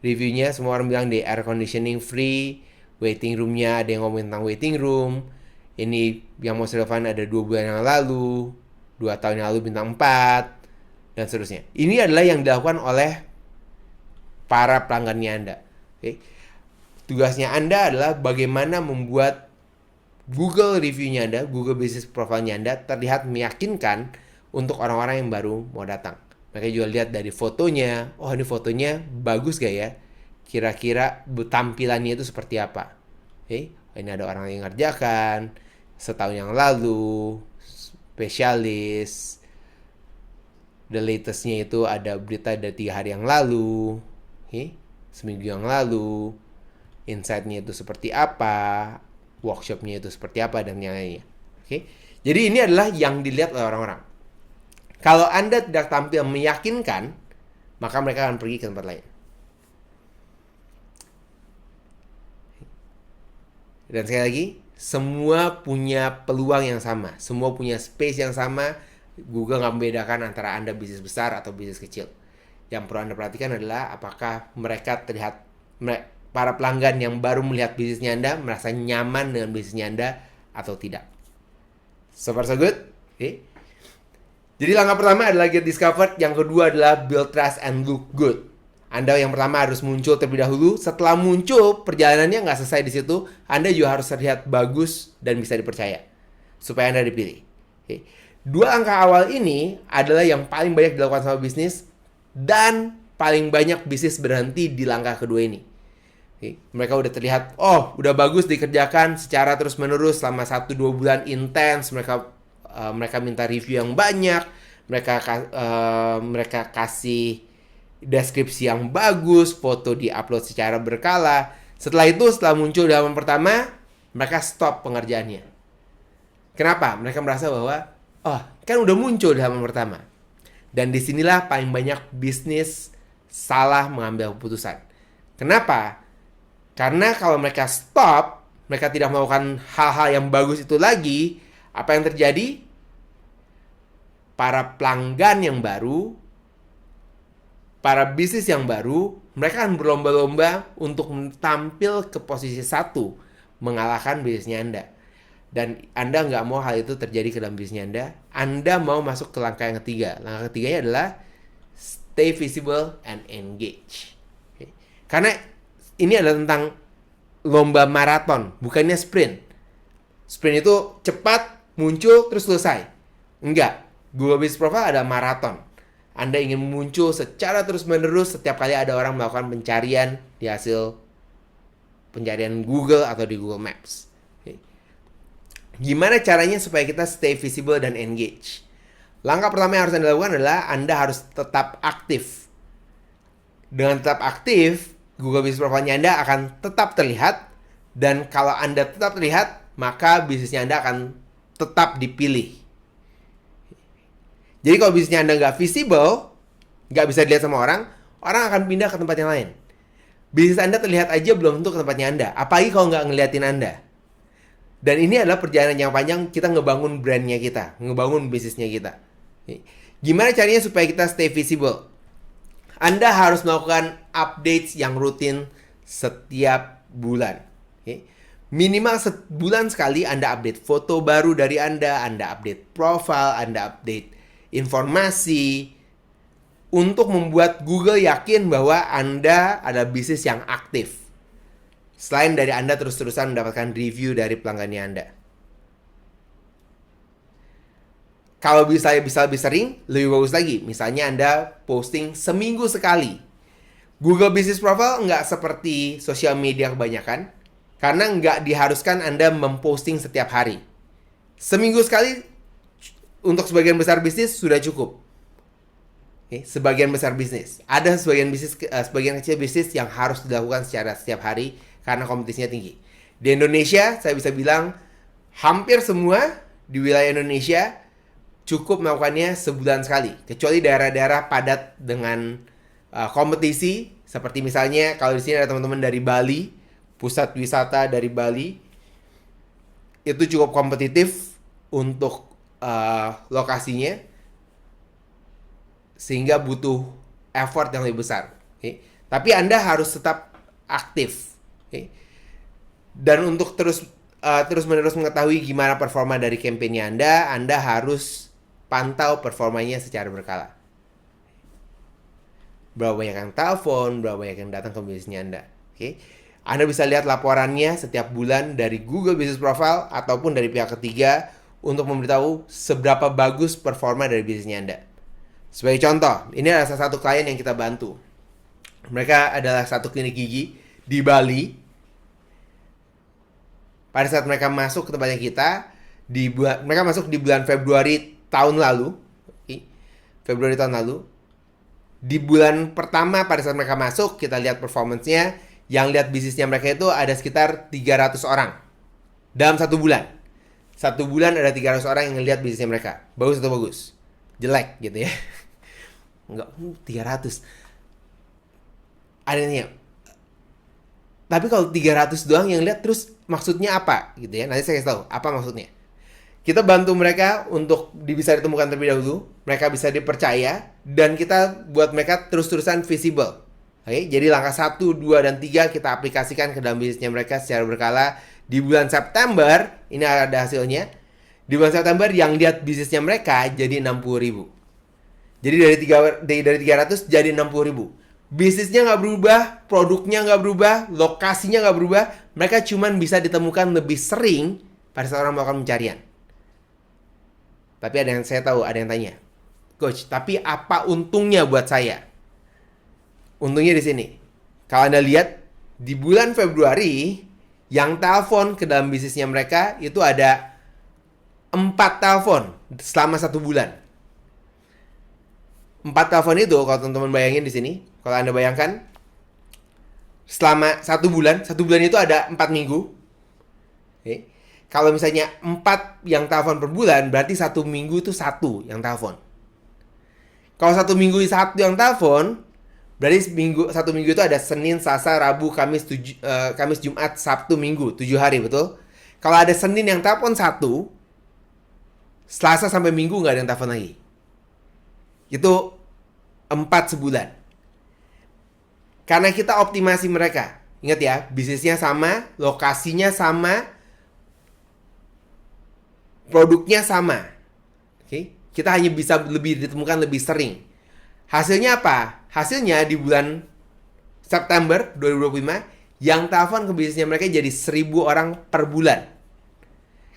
Reviewnya semua orang bilang di air conditioning free. Waiting roomnya ada yang ngomongin tentang waiting room. Ini yang most relevan ada 2 bulan yang lalu, 2 tahun yang lalu bintang 4, dan seterusnya. Ini adalah yang dilakukan oleh para pelanggannya Anda. Okay. Tugasnya Anda adalah bagaimana membuat Google reviewnya Anda, Google Business Profile-nya Anda terlihat meyakinkan untuk orang-orang yang baru mau datang. Mereka juga lihat dari fotonya, oh ini fotonya bagus gak ya? Kira-kira tampilannya itu seperti apa? Okay. Ini ada orang yang ngerjakan setahun yang lalu, spesialis. The latestnya itu ada berita dari 3 hari yang lalu, okay. Seminggu yang lalu. Insight-nya itu seperti apa, workshop-nya itu seperti apa, dan yang lainnya. Okay. Jadi ini adalah yang dilihat oleh orang-orang. Kalau Anda tidak tampil meyakinkan, maka mereka akan pergi ke tempat lain. Dan sekali lagi, semua punya peluang yang sama. Semua punya space yang sama. Google nggak membedakan antara Anda bisnis besar atau bisnis kecil. Yang perlu Anda perhatikan adalah apakah mereka terlihat, para pelanggan yang baru melihat bisnisnya Anda merasa nyaman dengan bisnisnya Anda atau tidak. So far so good? Okay. Jadi langkah pertama adalah get discovered. Yang kedua adalah build trust and look good. Anda yang pertama harus muncul terlebih dahulu. Setelah muncul, perjalanannya nggak selesai di situ. Anda juga harus terlihat bagus dan bisa dipercaya supaya Anda dipilih. Okay. 2 angka awal ini adalah yang paling banyak dilakukan sama bisnis dan paling banyak bisnis berhenti di langkah kedua ini. Oke, mereka udah terlihat, oh udah bagus dikerjakan secara terus-menerus selama 1-2 bulan intens. Mereka minta review yang banyak, mereka kasih deskripsi yang bagus, foto diupload secara berkala. Setelah itu, setelah muncul di halaman pertama, mereka stop pengerjaannya. Kenapa? Mereka merasa bahwa, oh kan udah muncul di halaman pertama. Dan disinilah paling banyak bisnis salah mengambil keputusan. Kenapa? Karena kalau mereka stop, mereka tidak melakukan hal-hal yang bagus itu lagi, apa yang terjadi? Para pelanggan yang baru, para bisnis yang baru, mereka akan berlomba-lomba untuk tampil ke posisi 1, mengalahkan bisnisnya Anda. Dan Anda nggak mau hal itu terjadi ke dalam bisnisnya Anda. Anda mau masuk ke langkah yang ketiga. Langkah ketiganya adalah stay visible and engage. Oke. Karena ini adalah tentang lomba maraton, bukannya sprint. Sprint itu cepat, muncul, terus selesai. Enggak. Google Business Profile ada maraton. Anda ingin muncul secara terus-menerus setiap kali ada orang melakukan pencarian di hasil pencarian Google atau di Google Maps. Oke. Gimana caranya supaya kita stay visible dan engage? Langkah pertama yang harus Anda lakukan adalah Anda harus tetap aktif. Dengan tetap aktif, Google Business Profile-nya Anda akan tetap terlihat. Dan kalau Anda tetap terlihat, maka bisnisnya Anda akan tetap dipilih. Jadi kalau bisnisnya Anda nggak visible, nggak bisa dilihat sama orang, orang akan pindah ke tempat yang lain. Bisnis Anda terlihat aja belum tentu ke tempatnya Anda. Apalagi kalau nggak ngeliatin Anda. Dan ini adalah perjalanan yang panjang kita ngebangun brandnya kita, ngebangun bisnisnya kita. Gimana caranya supaya kita stay visible? Anda harus melakukan updates yang rutin setiap bulan. Minimal sebulan sekali Anda update foto baru dari Anda update profile, Anda update informasi untuk membuat Google yakin bahwa Anda adalah bisnis yang aktif. Selain dari Anda terus-terusan mendapatkan review dari pelanggannya Anda. Kalau bisa lebih sering, lebih bagus lagi. Misalnya Anda posting seminggu sekali. Google Business Profile nggak seperti sosial media kebanyakan. Karena nggak diharuskan Anda memposting setiap hari. Seminggu sekali untuk sebagian besar bisnis sudah cukup. Sebagian besar bisnis. Ada sebagian kecil bisnis yang harus dilakukan secara setiap hari karena kompetisinya tinggi. Di Indonesia, saya bisa bilang hampir semua di wilayah Indonesia cukup melakukannya sebulan sekali. Kecuali daerah-daerah padat dengan kompetisi. Seperti misalnya kalau di sini ada teman-teman dari Bali, pusat wisata dari Bali. Itu cukup kompetitif untuk lokasinya. Sehingga butuh effort yang lebih besar. Tapi Anda harus tetap aktif. Dan untuk terus-menerus mengetahui gimana performa dari kampanye Anda harus pantau performanya secara berkala. Berapa banyak yang telepon, berapa banyak yang datang ke bisnisnya Anda. Anda bisa lihat laporannya setiap bulan dari Google Business Profile ataupun dari pihak ketiga untuk memberitahu seberapa bagus performa dari bisnisnya Anda. Sebagai contoh, ini adalah salah satu klien yang kita bantu. Mereka adalah satu klinik gigi di Bali. Pada saat mereka masuk ke tempatnya kita, mereka masuk di bulan Februari tahun lalu. Di bulan pertama pada saat mereka masuk, kita lihat performance-nya. Yang lihat bisnisnya mereka itu ada sekitar 300 orang. Dalam satu bulan. Satu bulan ada 300 orang yang lihat bisnisnya mereka. Bagus atau bagus? Jelek gitu ya. Enggak, 300. Ada yang nanya, tapi kalau 300 doang yang lihat, terus maksudnya apa gitu ya? Nanti saya kasih tahu apa maksudnya. Kita bantu mereka untuk bisa ditemukan terlebih dahulu, mereka bisa dipercaya, dan kita buat mereka terus-terusan visible. Jadi langkah 1, 2, dan 3 kita aplikasikan ke dalam bisnisnya mereka secara berkala. Di bulan September, ini ada hasilnya. Di bulan September yang lihat bisnisnya mereka jadi 60.000. Jadi dari 300 jadi 60.000. Bisnisnya nggak berubah, produknya nggak berubah, lokasinya nggak berubah. Mereka cuman bisa ditemukan lebih sering pada saat orang melakukan pencarian. Tapi ada yang saya tahu, ada yang tanya, Coach, tapi apa untungnya buat saya? Untungnya di sini. Kalau Anda lihat Di bulan Februari, yang telepon ke dalam bisnisnya mereka itu ada 4 telepon selama 1 bulan. 4 telepon itu, kalau teman-teman bayangin di sini, kalau Anda bayangkan, selama 1 bulan itu ada 4 minggu. Oke. Kalau misalnya 4 yang telepon per bulan, berarti 1 minggu itu 1 yang telepon. Kalau 1 minggu 1 yang telepon, berarti 1 minggu itu ada Senin, Selasa, Rabu, Kamis, Jumat, Sabtu, Minggu, 7 hari, betul? Kalau ada Senin yang telepon 1, Selasa sampai Minggu nggak ada yang telepon lagi. Itu 4 sebulan. Karena kita optimasi mereka. Ingat ya, bisnisnya sama, lokasinya sama, produknya sama. Oke, kita hanya bisa lebih ditemukan lebih sering. Hasilnya apa? Hasilnya di bulan September 2025, yang telepon ke bisnisnya mereka jadi 1.000 orang per bulan.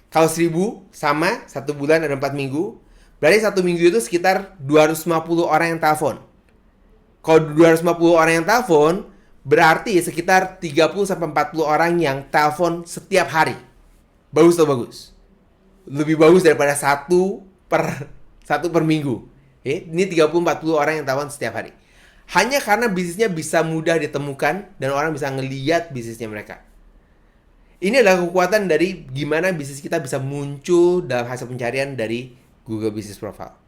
Kalau 1.000 sama, 1 bulan ada 4 minggu, berarti 1 minggu itu sekitar 250 orang yang telepon. Kalau 250 orang yang telepon, berarti sekitar 30-40 orang yang telepon setiap hari. Bagus atau bagus? Lebih bagus daripada 1 per minggu. Ini 30-40 orang yang telepon setiap hari. Hanya karena bisnisnya bisa mudah ditemukan dan orang bisa ngeliat bisnisnya mereka. Ini adalah kekuatan dari gimana bisnis kita bisa muncul dalam hasil pencarian dari Google Business Profile.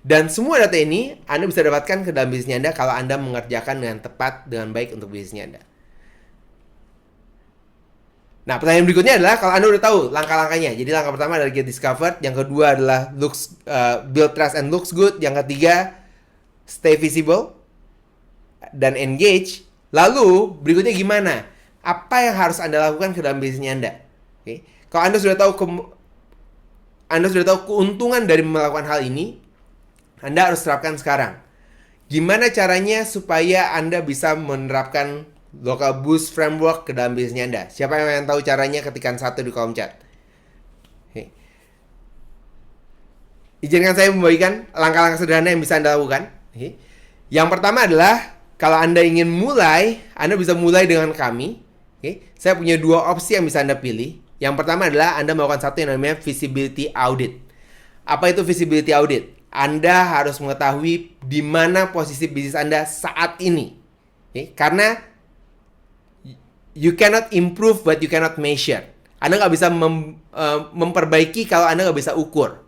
Dan semua data ini Anda bisa dapatkan ke dalam bisnisnya Anda kalau Anda mengerjakan dengan tepat, dengan baik untuk bisnisnya Anda. Nah, pertanyaan berikutnya adalah kalau Anda udah tahu langkah-langkahnya. Jadi langkah pertama adalah get discovered, yang kedua adalah build trust and looks good, yang ketiga stay visible dan engage. Lalu berikutnya gimana? Apa yang harus Anda lakukan ke dalam bisnisnya Anda? Oke. Kalau Anda sudah tahu keuntungan dari melakukan hal ini, Anda harus terapkan sekarang. Gimana caranya supaya Anda bisa menerapkan Local Boost Framework ke dalam bisnisnya Anda? Siapa yang tahu caranya? Ketikkan 1 di kolom chat. Oke. Izinkan saya membagikan langkah-langkah sederhana yang bisa Anda lakukan. Oke. Yang pertama adalah kalau Anda ingin mulai, Anda bisa mulai dengan kami. Oke. Saya punya 2 opsi yang bisa Anda pilih. Yang pertama adalah Anda melakukan satu yang namanya Visibility Audit. Apa itu Visibility Audit? Anda harus mengetahui di mana posisi bisnis Anda saat ini. Oke. Karena you cannot improve but you cannot measure. Anda nggak bisa memperbaiki kalau Anda nggak bisa ukur.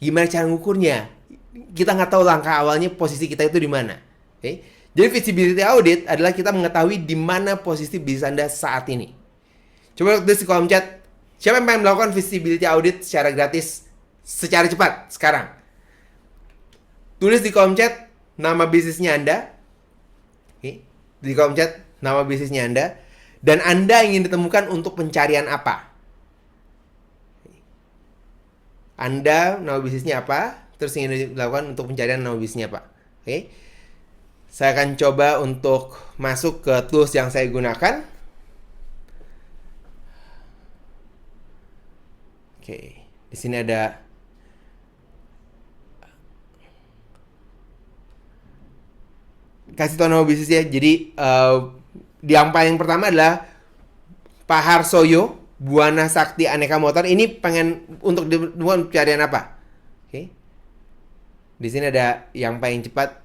Gimana cara ngukurnya? Kita nggak tahu langkah awalnya posisi kita itu di mana. Oke. Jadi visibility audit adalah kita mengetahui di mana posisi bisnis Anda saat ini. Coba tulis di kolom chat, siapa yang pengen melakukan visibility audit secara gratis, secara cepat, sekarang. Tulis di kolom chat nama bisnisnya Anda. Oke. Di kolom chat nama bisnisnya Anda. Dan Anda ingin ditemukan untuk pencarian apa? Anda nama bisnisnya apa? Terus ingin dilakukan untuk pencarian nama bisnisnya apa? Oke. Saya akan coba untuk masuk ke tools yang saya gunakan. Oke. Di sini ada kasih tahu nama bisnisnya. Jadi yang paling pertama adalah Pak Harsoyo, Buana Sakti Aneka Motor. Ini pengen untuk ditemukan pencarian apa? Oke. Di sini ada yang paling cepat,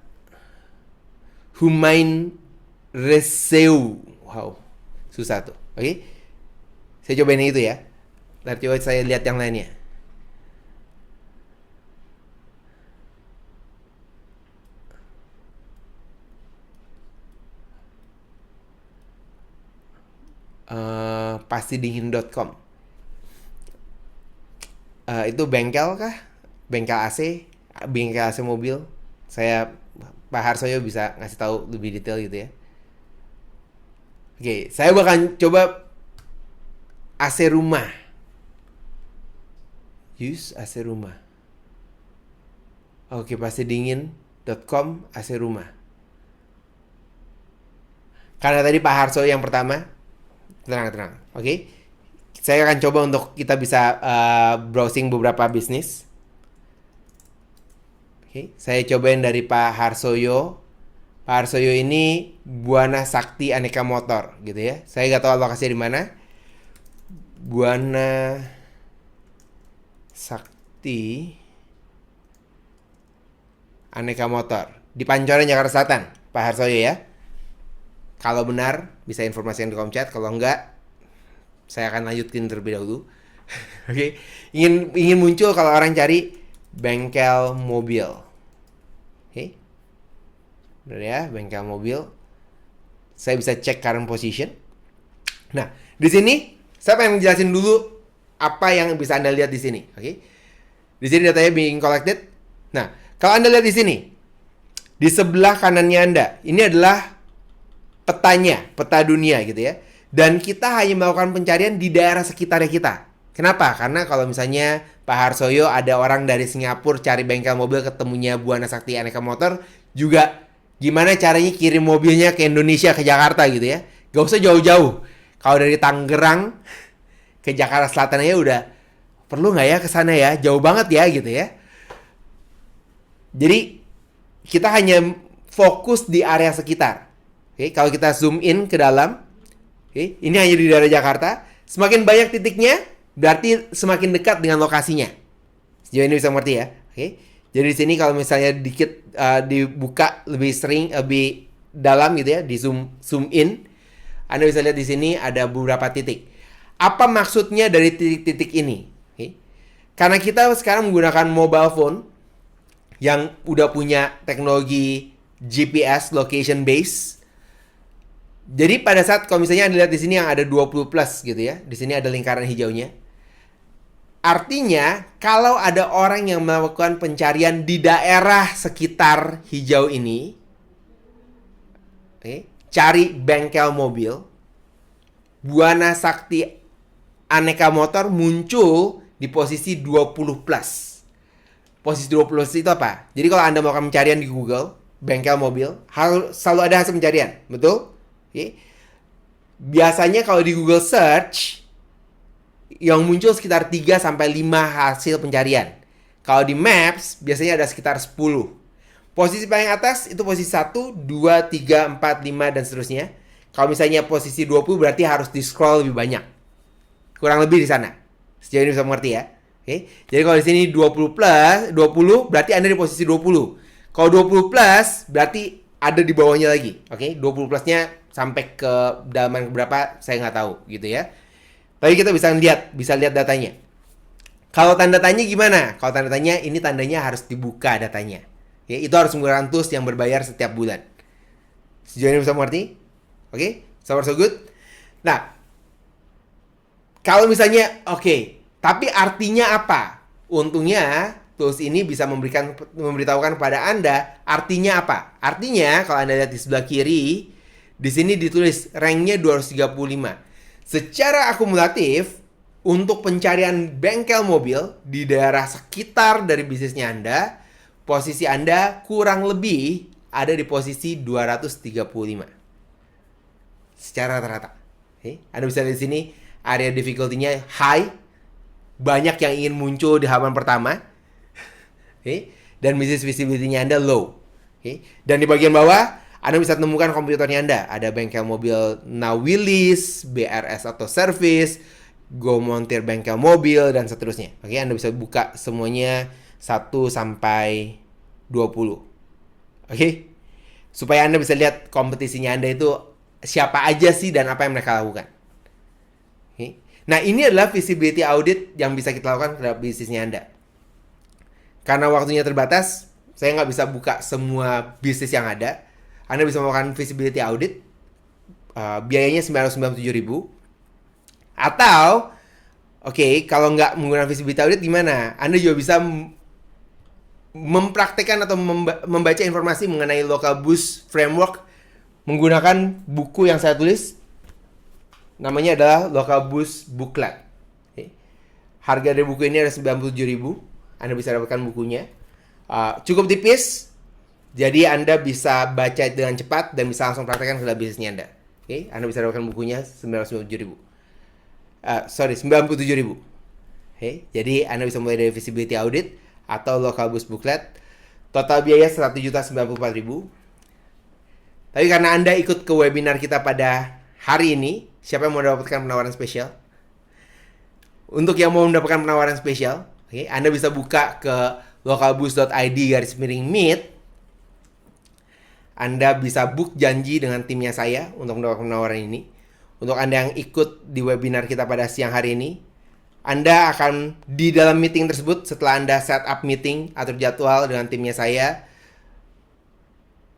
Humain Reseu. Wow, susah tuh. Oke. Saya cobain itu ya. Ntar coba saya lihat yang lainnya. Pastidingin.com. Itu bengkel kah? Bengkel AC? Bengkel AC mobil? Pak Harsoyo bisa ngasih tahu lebih detail gitu ya. Oke, saya bakal coba AC rumah. Use AC rumah. Oke, pastidingin.com AC rumah. Karena tadi Pak Harsoyo yang pertama. Tenang. Oke. Saya akan coba untuk kita bisa browsing beberapa bisnis. Oke, saya cobain dari Pak Harsoyo. Pak Pak Harsoyo ini Buana Sakti Aneka Motor gitu ya. Saya nggak tahu lokasinya di mana. Buana Sakti Aneka Motor di Pancoran, Jakarta Selatan, Pak Harsoyo ya. Kalau benar bisa informasikan di kolom chat, kalau enggak saya akan lanjutin terlebih dahulu. Oke, ingin muncul kalau orang cari bengkel mobil. Oke. Benar ya, bengkel mobil. Saya bisa cek current position. Nah, di sini saya pengen menjelasin dulu apa yang bisa Anda lihat di sini. Oke. Di sini datanya being collected. Nah, kalau Anda lihat di sini, di sebelah kanannya Anda, ini adalah petanya, peta dunia gitu ya. Dan kita hanya melakukan pencarian di daerah sekitarnya kita. Kenapa? Karena kalau misalnya Pak Harsoyo ada orang dari Singapura cari bengkel mobil ketemunya Buana Sakti Aneka Motor, juga gimana caranya kirim mobilnya ke Indonesia, ke Jakarta gitu ya. Gak usah jauh-jauh. Kalau dari Tangerang ke Jakarta Selatan aja udah, perlu nggak ya ke sana ya? Jauh banget ya gitu ya. Jadi kita hanya fokus di area sekitar. Oke, kalau kita zoom in ke dalam, oke, ini hanya di daerah Jakarta. Semakin banyak titiknya, berarti semakin dekat dengan lokasinya. Sejauh ini bisa mengerti ya. Oke. Jadi di sini kalau misalnya dikit dibuka lebih sering, lebih dalam gitu ya, di zoom in, Anda bisa lihat di sini ada beberapa titik. Apa maksudnya dari titik-titik ini? Oke. Karena kita sekarang menggunakan mobile phone yang udah punya teknologi GPS location base. Jadi pada saat kalau misalnya Anda lihat di sini yang ada 20 plus gitu ya, di sini ada lingkaran hijaunya. Artinya kalau ada orang yang melakukan pencarian di daerah sekitar hijau ini, cari bengkel mobil, Buana Sakti Aneka Motor muncul di posisi 20 plus. Posisi 20 plus itu apa? Jadi kalau Anda melakukan pencarian di Google, bengkel mobil, selalu ada hasil pencarian, betul? Biasanya kalau di Google Search yang muncul sekitar 3 sampai 5 hasil pencarian. Kalau di Maps biasanya ada sekitar 10. Posisi paling atas itu posisi 1, 2, 3, 4, 5 dan seterusnya. Kalau misalnya posisi 20 berarti harus di-scroll lebih banyak. Kurang lebih di sana. Sejauh ini bisa mengerti ya. Oke. Jadi kalau di sini 20 plus, 20 berarti Anda di posisi 20. Kalau 20 plus berarti ada di bawahnya lagi. Oke, 20 plusnya sampai ke dalaman berapa saya nggak tahu gitu ya. Tapi kita bisa lihat datanya. Kalau tanda tanya gimana? Kalau tanda tanya ini tandanya harus dibuka datanya. Ya, itu harus menggunakan tools yang berbayar setiap bulan. Sejauh ini bisa mengerti? Oke, so far so good. Nah, kalau misalnya tapi artinya apa? Untungnya tools ini bisa memberitahukan kepada Anda artinya apa. Artinya kalau Anda lihat di sebelah kiri, di sini ditulis ranknya 235. Secara akumulatif, untuk pencarian bengkel mobil di daerah sekitar dari bisnisnya Anda, posisi Anda kurang lebih ada di posisi 235. Secara rata-rata. Anda bisa lihat di sini, area difficulty-nya high. Banyak yang ingin muncul di halaman pertama. Dan bisnis visibility-nya Anda low. Dan di bagian bawah, Anda bisa temukan komputernya Anda. Ada bengkel mobil Now Willys, BRS Auto Service, Go Montir bengkel mobil, dan seterusnya. Anda bisa buka semuanya 1 sampai 20. Supaya Anda bisa lihat kompetisinya Anda itu siapa aja sih dan apa yang mereka lakukan. Nah, ini adalah visibility audit yang bisa kita lakukan terhadap bisnisnya Anda. Karena waktunya terbatas, saya nggak bisa buka semua bisnis yang ada. Anda bisa melakukan visibility audit. Biayanya 997.000. Atau, kalau nggak menggunakan visibility audit gimana? Anda juga bisa mempraktekkan atau membaca informasi mengenai local boost framework menggunakan buku yang saya tulis. Namanya adalah Local Boost Booklet. Harga dari buku ini ada 97.000. Anda bisa dapatkan bukunya. Cukup tipis. Jadi Anda bisa baca dengan cepat dan bisa langsung praktekkan ke dalam bisnisnya Anda. Anda bisa dapatkan bukunya 97.000. 97.000. Jadi Anda bisa mulai dari visibility audit atau local boost booklet. Total biaya 1.094.000. Tapi karena Anda ikut ke webinar kita pada hari ini, siapa yang mau mendapatkan penawaran spesial? Untuk yang mau mendapatkan penawaran spesial, oke, Anda bisa buka ke localboost.id/meet. Anda bisa book janji dengan timnya saya untuk mendapatkan penawaran ini. Untuk Anda yang ikut di webinar kita pada siang hari ini, Anda akan di dalam meeting tersebut setelah Anda set up meeting, atur jadwal dengan timnya saya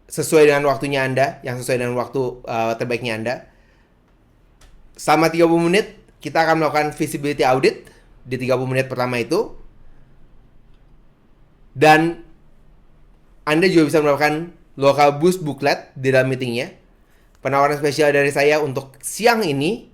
sesuai dengan waktunya Anda, yang sesuai dengan waktu terbaiknya Anda. Selama 30 menit, kita akan melakukan visibility audit di 30 menit pertama itu. Dan Anda juga bisa melakukan local boost booklet di dalam meetingnya. Penawaran spesial dari saya untuk siang ini,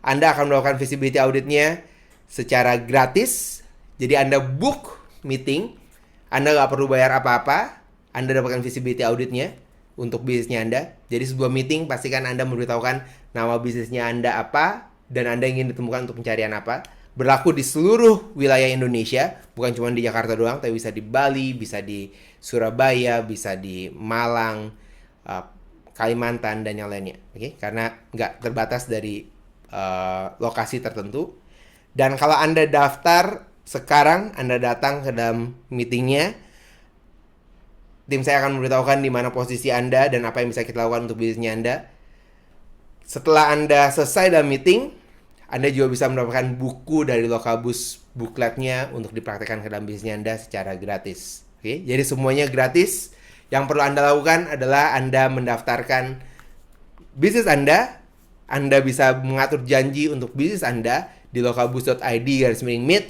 Anda akan melakukan visibility auditnya secara gratis. Jadi Anda book meeting, Anda nggak perlu bayar apa-apa, Anda dapatkan visibility auditnya untuk bisnisnya Anda. Jadi sebuah meeting pastikan Anda memberitahukan nama bisnisnya Anda apa, dan Anda ingin ditemukan untuk pencarian apa. Berlaku di seluruh wilayah Indonesia, bukan cuma di Jakarta doang, tapi bisa di Bali, bisa di Surabaya, bisa di Malang, Kalimantan, dan yang lainnya. Oke? Karena nggak terbatas dari lokasi tertentu. Dan kalau Anda daftar sekarang, Anda datang ke dalam meetingnya, tim saya akan memberitahukan di mana posisi Anda dan apa yang bisa kita lakukan untuk bisnisnya Anda. Setelah Anda selesai dalam meeting, Anda juga bisa mendapatkan buku dari Localboost bookletnya untuk dipraktekkan ke dalam bisnisnya Anda secara gratis. Oke, jadi semuanya gratis. Yang perlu Anda lakukan adalah Anda mendaftarkan bisnis Anda. Anda bisa mengatur janji untuk bisnis Anda di localboost.id/meet.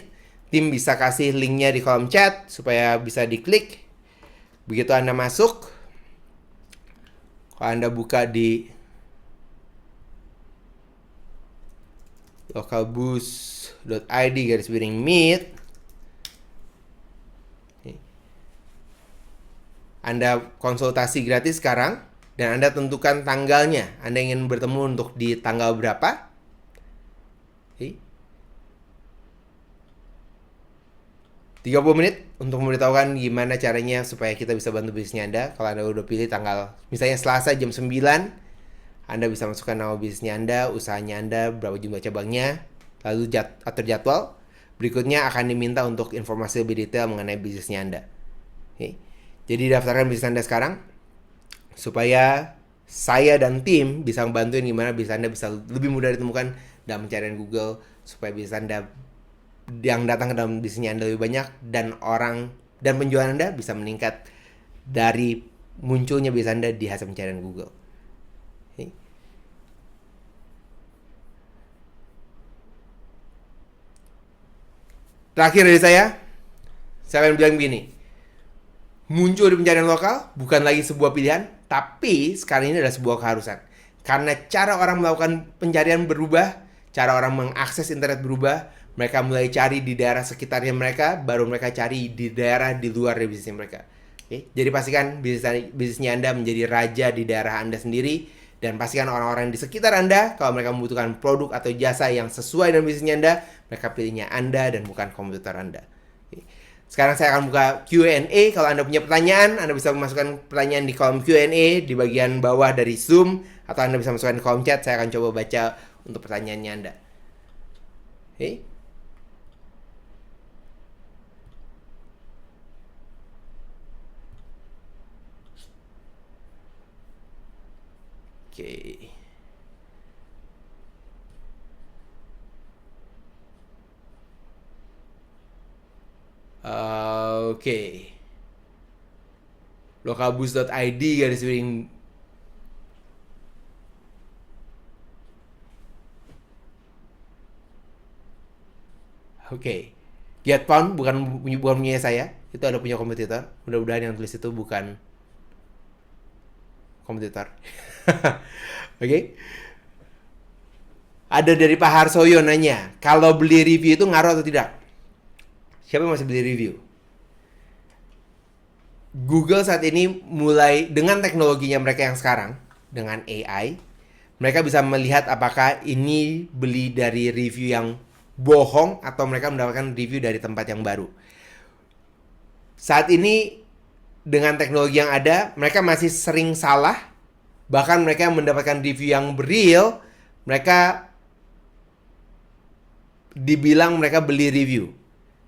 Tim bisa kasih linknya di kolom chat supaya bisa diklik. Begitu Anda masuk, kalau Anda buka di localboost.id/meet, Anda konsultasi gratis sekarang, dan Anda tentukan tanggalnya. Anda ingin bertemu untuk di tanggal berapa? 30 menit untuk memberitahukan gimana caranya supaya kita bisa bantu bisnisnya Anda. Kalau Anda udah pilih tanggal, misalnya Selasa jam 9, Anda bisa masukkan nama bisnisnya Anda, usahanya Anda, berapa jumlah cabangnya, lalu atur jadwal. Berikutnya akan diminta untuk informasi lebih detail mengenai bisnisnya Anda. Oke. Jadi daftarkan bisnis Anda sekarang, supaya saya dan tim bisa membantuin gimana bisnis Anda bisa lebih mudah ditemukan dalam pencarian Google, supaya bisnis Anda yang datang ke dalam bisnisnya Anda lebih banyak, dan orang dan penjualan Anda bisa meningkat dari munculnya bisnis Anda di hasil pencarian Google. Okay. Terakhir dari saya akan bilang begini. Muncul di pencarian lokal bukan lagi sebuah pilihan, tapi sekarang ini adalah sebuah keharusan. Karena cara orang melakukan pencarian berubah, cara orang mengakses internet berubah. Mereka mulai cari di daerah sekitarnya mereka, baru mereka cari di daerah di luar dari bisnisnya mereka. Oke? Jadi pastikan bisnisnya Anda menjadi raja di daerah Anda sendiri, dan pastikan orang-orang di sekitar Anda, kalau mereka membutuhkan produk atau jasa yang sesuai dengan bisnisnya Anda, mereka pilihnya Anda dan bukan komputer Anda. Oke? Sekarang saya akan buka Q&A. Kalau Anda punya pertanyaan, Anda bisa memasukkan pertanyaan di kolom Q&A di bagian bawah dari Zoom, atau Anda bisa masukkan di kolom chat. Saya akan coba baca untuk pertanyaannya Anda. Oke? Oke. Oke. Localboost.id/. Oke. GetPound bukan punya saya. Itu ada punya kompetitor. Mudah-mudahan yang tulis itu bukan kompetitor. Oke. Ada dari Pak Harsoyo nanya, kalau beli review itu ngaruh atau tidak? Siapa yang masih beli review? Google saat ini mulai dengan teknologinya mereka yang sekarang, dengan AI, mereka bisa melihat apakah ini beli dari review yang bohong atau mereka mendapatkan review dari tempat yang baru. Saat ini dengan teknologi yang ada, mereka masih sering salah Bahkan mereka yang mendapatkan review yang real, mereka dibilang mereka beli review.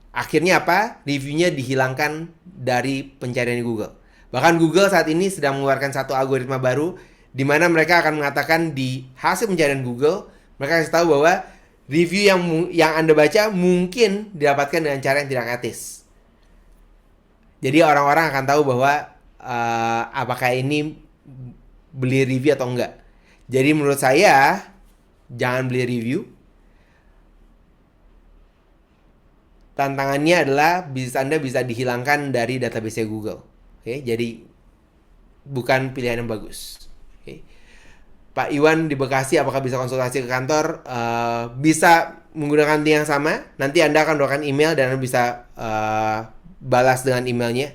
Akhirnya apa? Reviewnya dihilangkan dari pencarian Google. Bahkan Google saat ini sedang mengeluarkan satu algoritma baru di mana mereka akan mengatakan di hasil pencarian Google, mereka kasih tahu bahwa review yang Anda baca mungkin didapatkan dengan cara yang tidak etis. Jadi orang-orang akan tahu bahwa apakah ini beli review atau enggak. Jadi menurut saya jangan beli review. Tantangannya adalah Anda bisa dihilangkan dari database Google. Oke, jadi bukan pilihan yang bagus. Oke. Pak Iwan di Bekasi, apakah bisa konsultasi ke kantor? Bisa menggunakan link yang sama. Nanti Anda akan mendapatkan email dan Anda bisa balas dengan emailnya.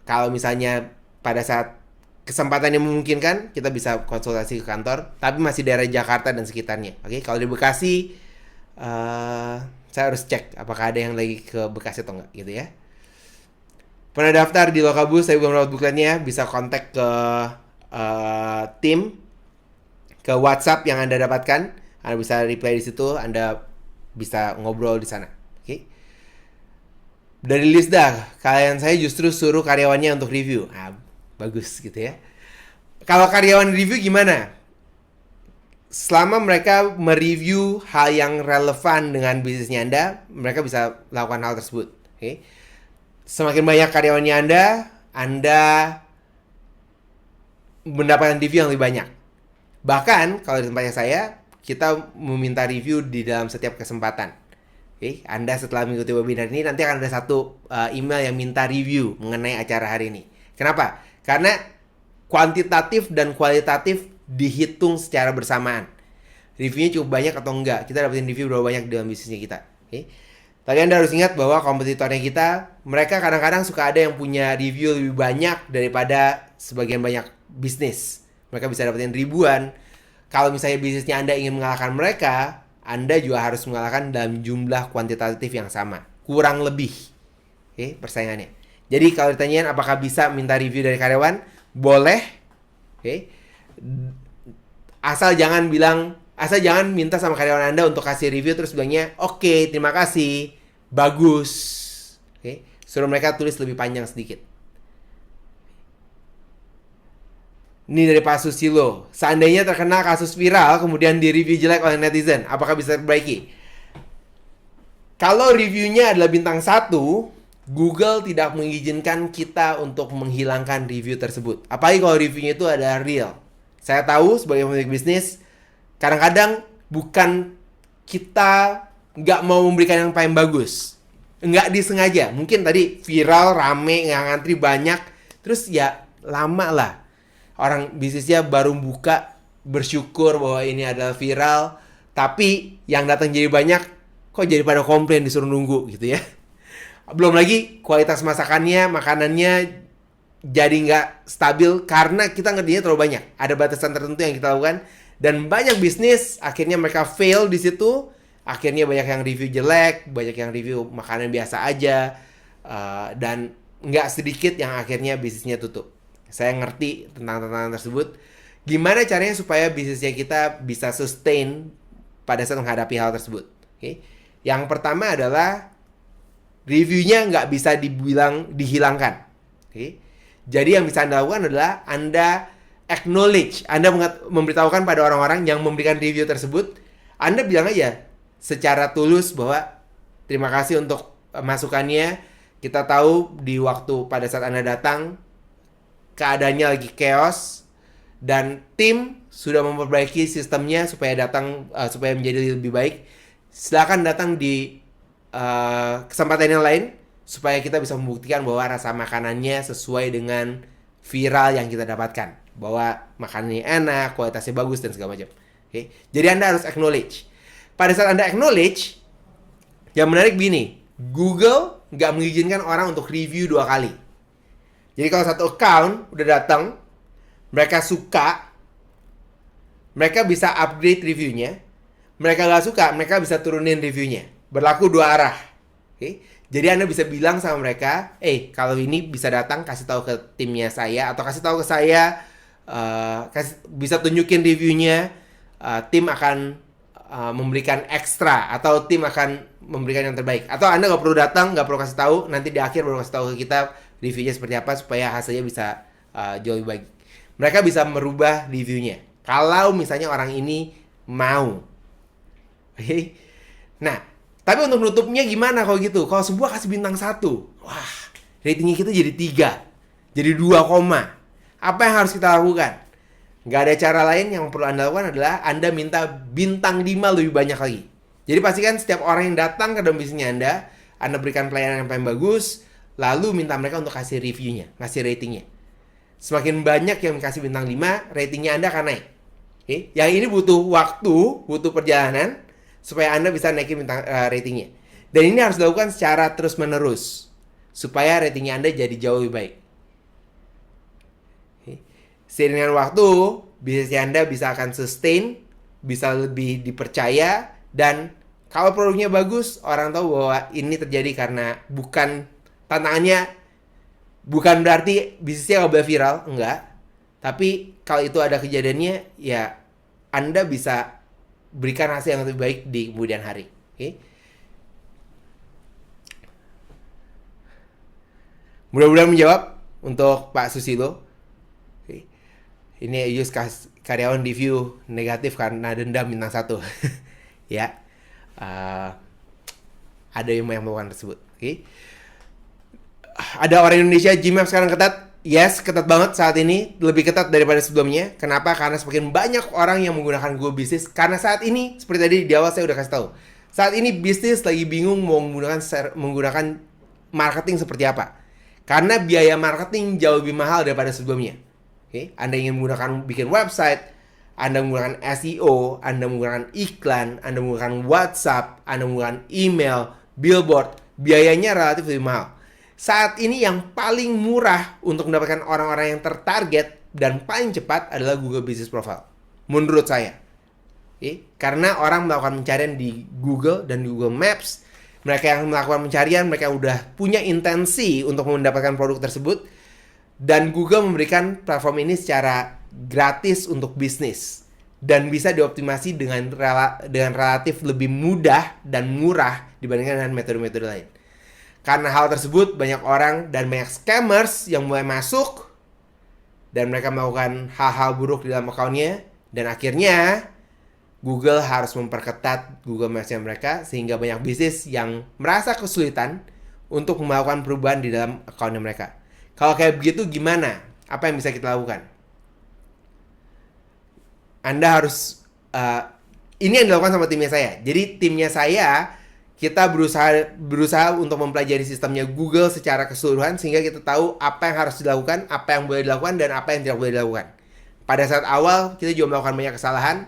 Kalau misalnya pada saat kesempatan yang memungkinkan, kita bisa konsultasi ke kantor, tapi masih daerah Jakarta dan sekitarnya. Oke, kalau di Bekasi, saya harus cek apakah ada yang lagi ke Bekasi atau enggak, gitu ya. Pernah daftar di Lokabus, saya belum dapat bukletnya, bisa kontak ke tim, ke WhatsApp yang Anda dapatkan, Anda bisa reply di situ, Anda bisa ngobrol di sana. Oke. Dari Lisda, kalian saya justru suruh karyawannya untuk review. Bagus gitu ya. Kalau karyawan review gimana? Selama mereka mereview hal yang relevan dengan bisnisnya Anda, mereka bisa lakukan hal tersebut. Okay? Semakin banyak karyawannya Anda mendapatkan review yang lebih banyak. Bahkan kalau di tempatnya saya, kita meminta review di dalam setiap kesempatan. Okay? Anda setelah mengikuti webinar ini, nanti akan ada satu email yang minta review mengenai acara hari ini. Kenapa? Karena kuantitatif dan kualitatif dihitung secara bersamaan. Reviewnya cukup banyak atau enggak? Kita dapetin review berapa banyak dalam bisnisnya kita. Okay? Tapi Anda harus ingat bahwa kompetitornya kita, mereka kadang-kadang suka ada yang punya review lebih banyak daripada sebagian banyak bisnis. Mereka bisa dapetin ribuan. Kalau misalnya bisnisnya Anda ingin mengalahkan mereka, Anda juga harus mengalahkan dalam jumlah kuantitatif yang sama. Kurang lebih. Okay? Persaingannya. Jadi kalau ditanyain apakah bisa minta review dari karyawan, boleh. Oke. Asal jangan minta sama karyawan Anda untuk kasih review terus bilangnya, "Oke, terima kasih. Bagus." Oke. Suruh mereka tulis lebih panjang sedikit. Ini dari Pak Susilo. Seandainya terkena kasus viral kemudian di review jelek oleh netizen, apakah bisa diperbaiki? Kalau reviewnya adalah bintang 1, Google tidak mengizinkan kita untuk menghilangkan review tersebut. Apalagi kalau reviewnya itu adalah real. Saya tahu sebagai pemilik bisnis, kadang-kadang bukan kita nggak mau memberikan yang paling bagus. Nggak disengaja. Mungkin tadi viral, rame, ngantri banyak. Terus ya lama lah. Orang bisnisnya baru buka, bersyukur bahwa ini adalah viral. Tapi yang datang jadi banyak, kok jadi pada komplain disuruh nunggu gitu ya. Belum lagi kualitas masakannya, makanannya jadi nggak stabil karena kita ngertinya terlalu banyak. Ada batasan tertentu yang kita lakukan dan banyak bisnis akhirnya mereka fail di situ. Akhirnya banyak yang review jelek, banyak yang review makanan biasa aja, dan nggak sedikit yang akhirnya bisnisnya tutup. Saya ngerti tentang tantangan tersebut. Gimana caranya supaya bisnisnya kita bisa sustain pada saat menghadapi hal tersebut? Okay? Yang pertama adalah reviewnya nggak bisa dibilang dihilangkan. Okay? Jadi yang bisa Anda lakukan adalah Anda acknowledge, Anda memberitahukan pada orang-orang yang memberikan review tersebut, Anda bilang aja secara tulus bahwa terima kasih untuk masukannya. Kita tahu di waktu pada saat Anda datang, keadaannya lagi chaos, dan tim sudah memperbaiki sistemnya supaya supaya menjadi lebih baik. Silakan datang di kesempatan yang lain supaya kita bisa membuktikan bahwa rasa makanannya sesuai dengan viral yang kita dapatkan, bahwa makanannya enak, kualitasnya bagus dan segala macam. Okay? Jadi Anda harus acknowledge. Pada saat Anda acknowledge, yang menarik begini, Google nggak mengizinkan orang untuk review 2 kali. Jadi kalau satu account udah datang, mereka suka, mereka bisa upgrade reviewnya. Mereka nggak suka, mereka bisa turunin reviewnya. Berlaku 2 arah. Okay? Jadi Anda bisa bilang sama mereka, kalau ini bisa datang kasih tahu ke timnya saya, atau kasih tahu ke saya bisa tunjukin reviewnya, tim akan memberikan ekstra atau tim akan memberikan yang terbaik. Atau Anda nggak perlu datang, nggak perlu kasih tahu, nanti di akhir baru kasih tahu ke kita reviewnya seperti apa supaya hasilnya bisa jauh lebih baik. Mereka bisa merubah reviewnya kalau misalnya orang ini mau. Oke. Nah, tapi untuk nutupnya gimana kalau gitu? Kalau sebuah kasih bintang 1, wah, ratingnya kita jadi 3, jadi 2, apa yang harus kita lakukan? Nggak ada cara lain. Yang perlu Anda lakukan adalah Anda minta bintang 5 lebih banyak lagi. Jadi pastikan setiap orang yang datang ke dalam bisnisnya Anda berikan pelayanan yang paling bagus, lalu minta mereka untuk kasih reviewnya, ngasih ratingnya. Semakin banyak yang kasih bintang 5, ratingnya Anda akan naik. Oke? Yang ini butuh waktu, butuh perjalanan, supaya Anda bisa naikin bintang ratingnya. Dan ini harus dilakukan secara terus-menerus, supaya ratingnya Anda jadi jauh lebih baik. Seiring dengan waktu, bisnis Anda bisa akan sustain, bisa lebih dipercaya, dan kalau produknya bagus, orang tahu bahwa ini terjadi karena tantangannya bukan berarti bisnisnya nggak boleh viral, enggak. Tapi kalau itu ada kejadiannya, ya Anda bisa berikan hasil yang lebih baik di kemudian hari. Oke? Mudah-mudahan menjawab untuk Pak Susilo. Ini use karyawan review negatif karena dendam bintang 1. Ya. Ada yang melakukan tersebut. Oke. Ada orang Indonesia gym sekarang ketat. Yes, ketat banget saat ini. Lebih ketat daripada sebelumnya. Kenapa? Karena semakin banyak orang yang menggunakan Google Business. Karena saat ini, seperti tadi di awal saya udah kasih tahu. Saat ini bisnis lagi bingung mau menggunakan marketing seperti apa. Karena biaya marketing jauh lebih mahal daripada sebelumnya. Oke, Anda ingin bikin website, Anda menggunakan SEO, Anda menggunakan iklan, Anda menggunakan WhatsApp, Anda menggunakan email, billboard, biayanya relatif lebih mahal. Saat ini yang paling murah untuk mendapatkan orang-orang yang tertarget dan paling cepat adalah Google Business Profile. Menurut saya. Oke, karena orang melakukan pencarian di Google dan di Google Maps, mereka yang melakukan pencarian, mereka udah punya intensi untuk mendapatkan produk tersebut. Dan Google memberikan platform ini secara gratis untuk bisnis. Dan bisa dioptimasi dengan relatif lebih mudah dan murah dibandingkan dengan metode-metode lain. Karena hal tersebut, banyak orang dan banyak scammers yang mulai masuk. Dan mereka melakukan hal-hal buruk di dalam akunnya. Dan akhirnya, Google harus memperketat Google Maps-nya mereka. Sehingga banyak bisnis yang merasa kesulitan untuk melakukan perubahan di dalam akunnya mereka. Kalau kayak begitu gimana? Apa yang bisa kita lakukan? Anda harus ini yang dilakukan sama timnya saya. Jadi timnya saya, kita berusaha untuk mempelajari sistemnya Google secara keseluruhan sehingga kita tahu apa yang harus dilakukan, apa yang boleh dilakukan, dan apa yang tidak boleh dilakukan. Pada saat awal kita juga melakukan banyak kesalahan,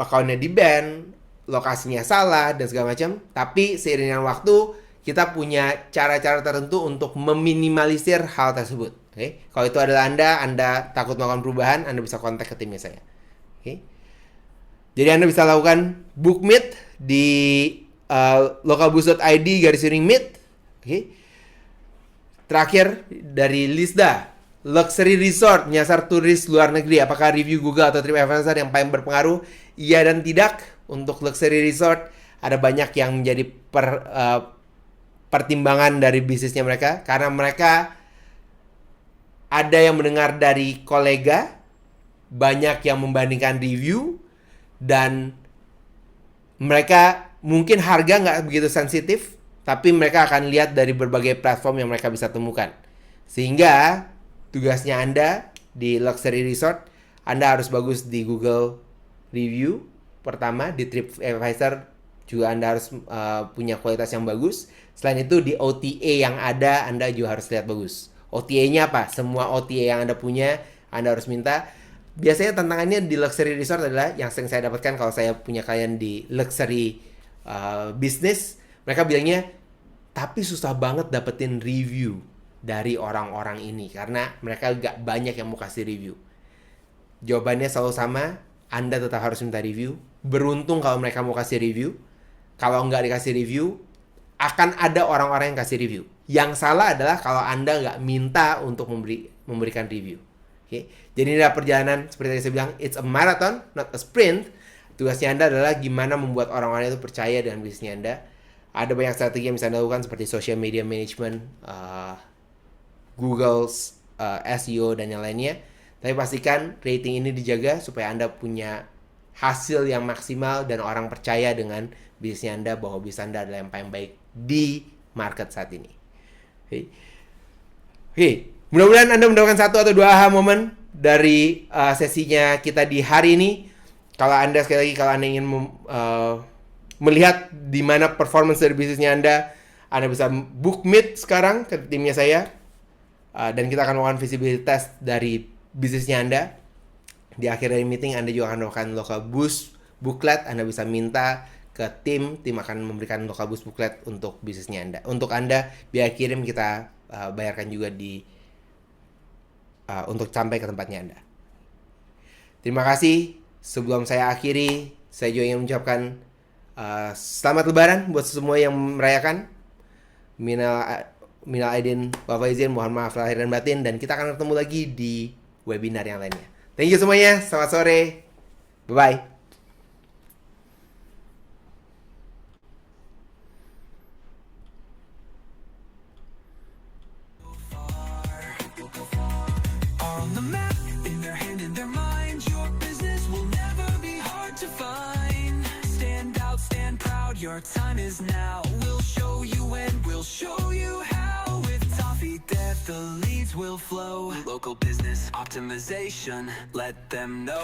akunnya di-ban, lokasinya salah dan segala macam. Tapi seiring dengan waktu kita punya cara-cara tertentu untuk meminimalisir hal tersebut. Oke? Kalau itu adalah Anda takut melakukan perubahan, Anda bisa kontak ke timnya saya. Oke? Jadi Anda bisa lakukan book meet di localboost.id/meet. Oke? Terakhir dari Lisda, luxury resort menyasar turis luar negeri. Apakah review Google atau TripAdvisor yang paling berpengaruh? Iya dan tidak. Untuk luxury resort ada banyak yang menjadi pertimbangan dari bisnisnya mereka, karena mereka ada yang mendengar dari kolega, banyak yang membandingkan review, dan mereka mungkin harga nggak begitu sensitif, tapi mereka akan lihat dari berbagai platform yang mereka bisa temukan. Sehingga tugasnya Anda di luxury resort, Anda harus bagus di Google review pertama, di TripAdvisor juga Anda harus punya kualitas yang bagus. Selain itu di OTA yang ada Anda juga harus lihat bagus. OTA-nya apa? Semua OTA yang Anda punya Anda harus minta. Biasanya tantangannya di luxury resort adalah yang sering saya dapatkan kalau saya punya klien di luxury business. Mereka bilangnya, tapi susah banget dapetin review dari orang-orang ini karena mereka gak banyak yang mau kasih review. Jawabannya selalu sama, Anda tetap harus minta review. Beruntung kalau mereka mau kasih review. Kalau nggak dikasih review, akan ada orang-orang yang kasih review. Yang salah adalah kalau Anda nggak minta untuk memberikan review. Oke. Jadi ini adalah perjalanan seperti yang saya bilang, it's a marathon, not a sprint. Tugasnya Anda adalah gimana membuat orang-orang itu percaya dengan bisnisnya Anda. Ada banyak strategi yang bisa Anda lakukan seperti social media management, Google's SEO dan yang lainnya. Tapi pastikan rating ini dijaga supaya Anda punya hasil yang maksimal dan orang percaya dengan bisnisnya Anda bahwa bisnis Anda adalah yang paling baik di market saat ini. Oke. Mudah-mudahan Anda mendapatkan 1 atau 2 aha moment dari sesinya kita di hari ini. Kalau Anda sekali lagi, kalau Anda ingin melihat di mana performance dari bisnisnya Anda bisa book meet sekarang ke timnya saya. Dan kita akan melakukan visibility test dari bisnisnya Anda. Di akhir dari meeting, Anda juga akan melakukan local boost booklet. Anda bisa minta ke tim akan memberikan local boost booklet untuk bisnisnya Anda. Untuk Anda, biaya kirim kita bayarkan juga untuk sampai ke tempatnya Anda. Terima kasih. Sebelum saya akhiri, saya juga ingin mengucapkan selamat Lebaran buat semua yang merayakan. Minal aidin wal faizin, mohon maaf lahir dan batin, dan kita akan ketemu lagi di webinar yang lainnya. Thank you semuanya. Selamat sore. Bye-bye. On the map, in their hand, in their mind, your business will never be hard to find. Stand out, stand proud, your time is now. We'll show you when, we'll show you how. With Toffee Dev, the leads will flow. Local business optimization, let them know.